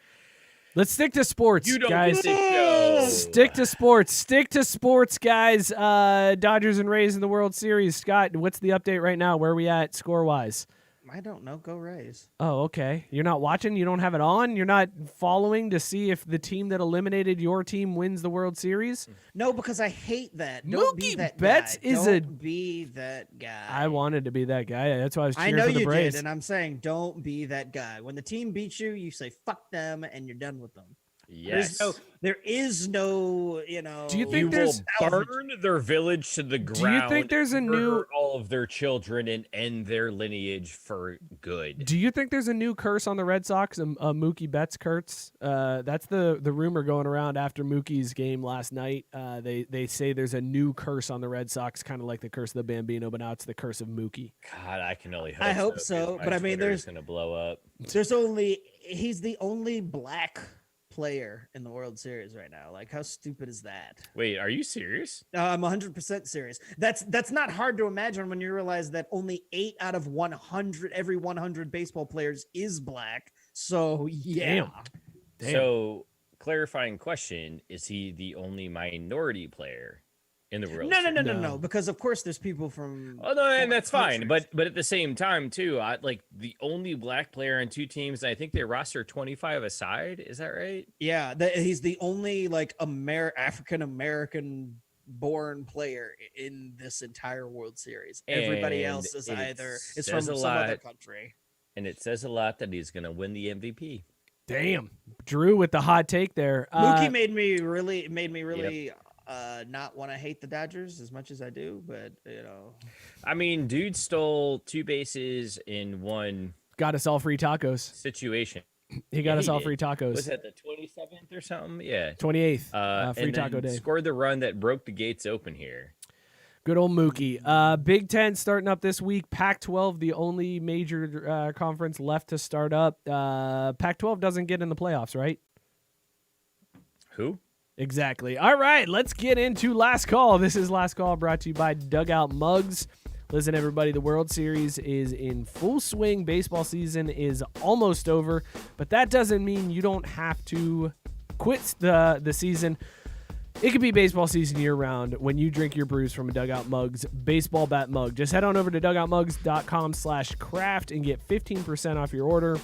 Let's stick to sports, you don't guys. get this show. Stick to sports. Stick to sports, guys. Dodgers and Rays in the World Series. Scott, what's the update right now? Where are we at score-wise? I don't know. Go Rays. Oh, okay. You're not watching? You don't have it on? You're not following to see if the team that eliminated your team wins the World Series? No, because I hate that. Don't be Mookie that Betts guy. is Don't be that guy. I wanted to be that guy. That's why I was I cheering know for the you Braves. did, and I'm saying don't be that guy. When the team beats you, you say fuck them, and you're done with them. Yes. There is no, you know. Do you You think there's will burn their village to the ground. Do you think there's a new murder all of their children and end their lineage for good? Do you think there's a new curse on the Red Sox, a Mookie Betts curse? That's the rumor going around after Mookie's game last night. They say there's a new curse on the Red Sox, kind of like the curse of the Bambino, but now it's the curse of Mookie. God, I can only hope. I hope because so, my but I mean, Twitter there's- is gonna blow up. He's the only black player in the World Series right now. Like, how stupid is that? Wait, are you serious? I'm 100% serious. That's not hard to imagine when you realize that only 8 out of 100, every 100 baseball players is black. So yeah. Damn. So, clarifying question: is he the only minority player in the World Series? No. No. Because of course there's people from. Oh no, and that's fine. countries. But at the same time, too, like the only black player on 2 teams, and I think they roster 25 aside. Is that right? Yeah, he's the only like African American born player in this entire World Series. Everybody And else is it either is says from a some other lot. country. And it says a lot that he's gonna win the MVP. Damn. Drew with the hot take there. Mookie made me really not want to hate the Dodgers as much as I do, but I mean, dude stole 2 bases in one Got us all free tacos. situation. He got us all did. free tacos. Was that the 27th or something? Yeah. 28th, free and taco then day. Scored the run that broke the gates open here. Good old Mookie. Big Ten starting up this week. Pac-12, the only major conference left to start up. Pac-12 doesn't get in the playoffs, right? Who? Exactly. All right, let's get into Last Call. This is Last Call brought to you by Dugout Mugs. Listen, everybody, the World Series is in full swing. Baseball season is almost over, but that doesn't mean you don't have to quit the season. It could be baseball season year-round when you drink your brews from a Dugout Mugs baseball bat mug. Just head on over to dugoutmugs.com/craft and get 15% off your order.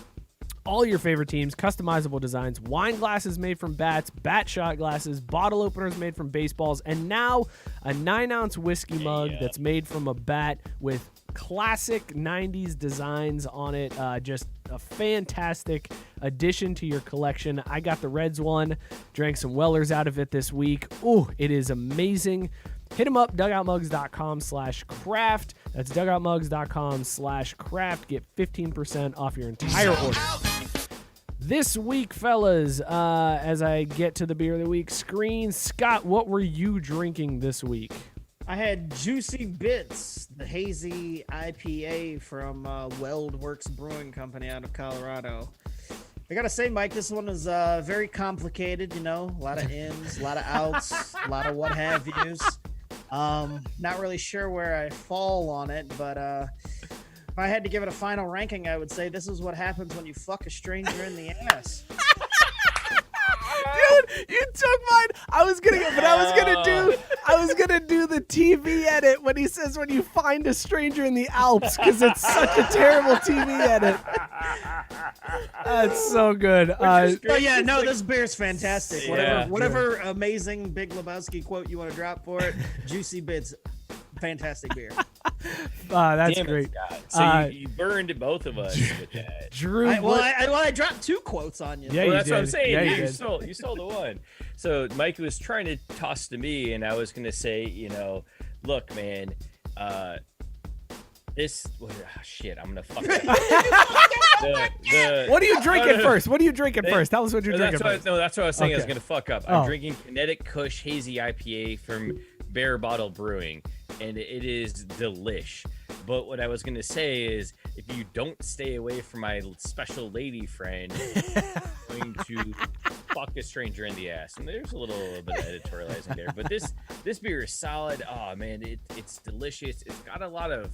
All your favorite teams, customizable designs, wine glasses made from bats, bat shot glasses, bottle openers made from baseballs, and now a 9-ounce whiskey mug that's made from a bat with classic 90s designs on it. Just a fantastic addition to your collection. I got the Reds one, drank some Wellers out of it this week. Ooh, it is amazing. Hit them up, dugoutmugs.com/craft. That's dugoutmugs.com/craft. Get 15% off your entire order. This week, fellas, as I get to the beer of the week screen, Scott, what were you drinking this week? I had Juicy Bits, the hazy IPA from Weldwerks Brewing Company out of Colorado. I gotta say, Mike, this one is very complicated, a lot of ins, a lot of outs, a lot of what have yous. Not really sure where I fall on it, but if I had to give it a final ranking, I would say this is what happens when you fuck a stranger in the ass. Dude, you took mine. I was gonna do the TV edit when he says when you find a stranger in the Alps, because it's such a terrible TV edit. That's so good. This beer's fantastic. Whatever amazing Big Lebowski quote you want to drop for it, Juicy Bits, fantastic beer. That's Damn great. It, so you burned both of us with that. Drew, I dropped 2 quotes on you. Yeah, well, that's what I'm saying. Yeah, you stole the one. So Mike was trying to toss to me, and I was going to say, look, man, shit, I'm going to fuck it up. What are you drinking first? Tell us what you're drinking first. That's what I was saying. I was going to fuck up. Oh. I'm drinking Kinetic Kush Hazy IPA from Bottle Brewing, and it is delish. But what I was going to say is, if you don't stay away from my special lady friend, I'm going to fuck a stranger in the ass. And there's a little bit of editorializing there. But this beer is solid. Oh, man, it's delicious. It's got a lot of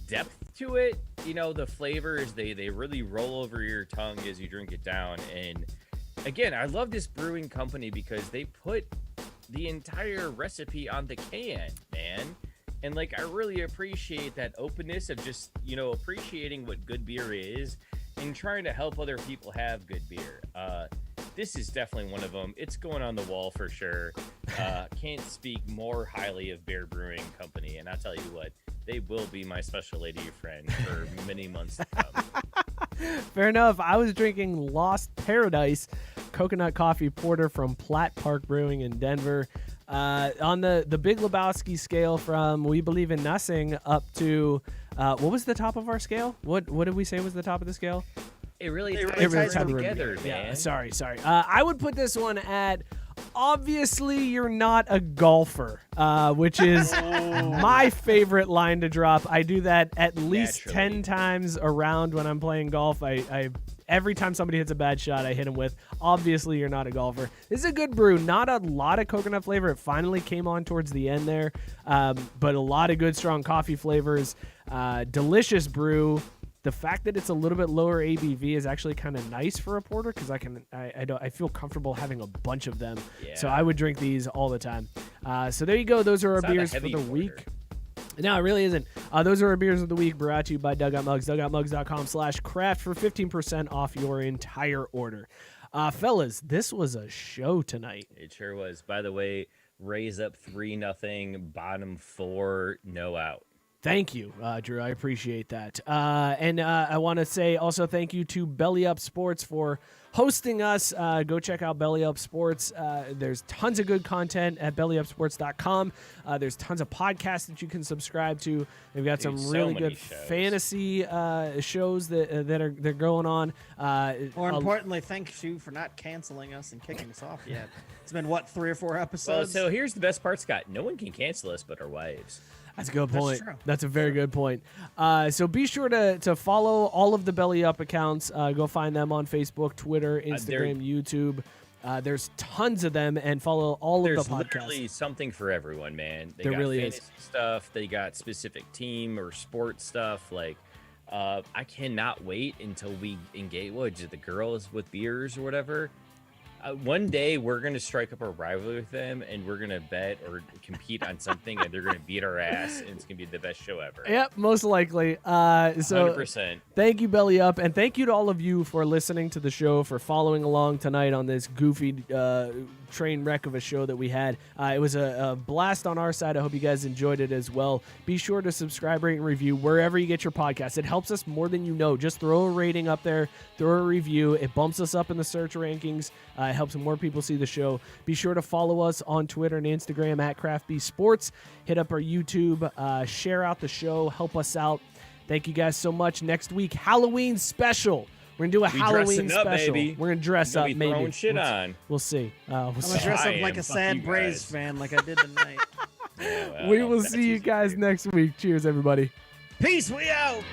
depth to it. The flavors, they really roll over your tongue as you drink it down. And, again, I love this brewing company because they put the entire recipe on the can, man. And I really appreciate that openness of just, appreciating what good beer is and trying to help other people have good beer. This is definitely one of them. It's going on the wall for sure. Can't speak more highly of Bear Brewing Company. And I'll tell you what, they will be my special lady friend for many months to come. Fair enough. I was drinking Lost Paradise coconut coffee porter from Platt Park Brewing in Denver. On the Big Lebowski scale from We Believe in Nothing up to what was the top of our scale? What did we say was the top of the scale? It really ties together, man. Yeah, sorry. I would put this one at obviously you're not a golfer, which is my favorite line to drop. I do that at least 10 times around when I'm playing golf. I every time somebody hits a bad shot, I hit them with, obviously you're not a golfer. This is a good brew. Not a lot of coconut flavor. It finally came on towards the end there, but a lot of good, strong coffee flavors. Delicious brew. The fact that it's a little bit lower ABV is actually kind of nice for a porter because I feel comfortable having a bunch of them. Yeah. So I would drink these all the time. So there you go. Those are our beers for the week. No, it really isn't. Those are our beers of the week brought to you by Dugout Mugs. Dugoutmugs.com/craft for 15% off your entire order. Fellas, this was a show tonight. It sure was. By the way, Rays up 3-0, bottom 4, no out. Thank you, Drew. I appreciate that. And I want to say also thank you to Belly Up Sports for hosting us. Go check out Belly Up Sports. There's tons of good content at bellyupsports.com. There's tons of podcasts that you can subscribe to. They've got some really good fantasy shows that are going on. More importantly, thank you for not canceling us and kicking us off yet. It's been, what, 3 or 4 episodes? Well, so here's the best part, Scott. No one can cancel us but our wives. That's a good point. That's true. That's a very good point. So be sure to follow all of the Belly Up accounts. Go find them on Facebook, Twitter, Instagram, YouTube. There's tons of them, and follow all of the podcasts. There's literally something for everyone, man. They There got really fantasy is. stuff. They got specific team or sports stuff. Like, I cannot wait until we engage. What, the girls with beers or whatever? One day we're gonna strike up a rivalry with them, and we're gonna bet or compete on something, and they're gonna beat our ass, and it's gonna be the best show ever. Yep, most likely. So 100%. thank you, Belly Up, and thank you to all of you for listening to the show, for following along tonight on this goofy train wreck of a show that we had. It was a blast on our side. I hope you guys enjoyed it as well. Be sure to subscribe, rate, and review wherever you get your podcasts. It helps us more than you know. Just throw a rating up there, throw a review. It bumps us up in the search rankings. It helps more people see the show. Be sure to follow us on Twitter and Instagram at CraftB Sports. Hit up our YouTube. Share out the show. Help us out. Thank you guys so much. Next week, Halloween special. We're going to do a Halloween dressing up, special. baby. We're going to dress up, maybe. Throwing shit on. We'll see. I'm going to dress up like a sad Braves fan like I did tonight. Yeah, well, we will that's see you easy guys for you. next week. Cheers, everybody. Peace, we out!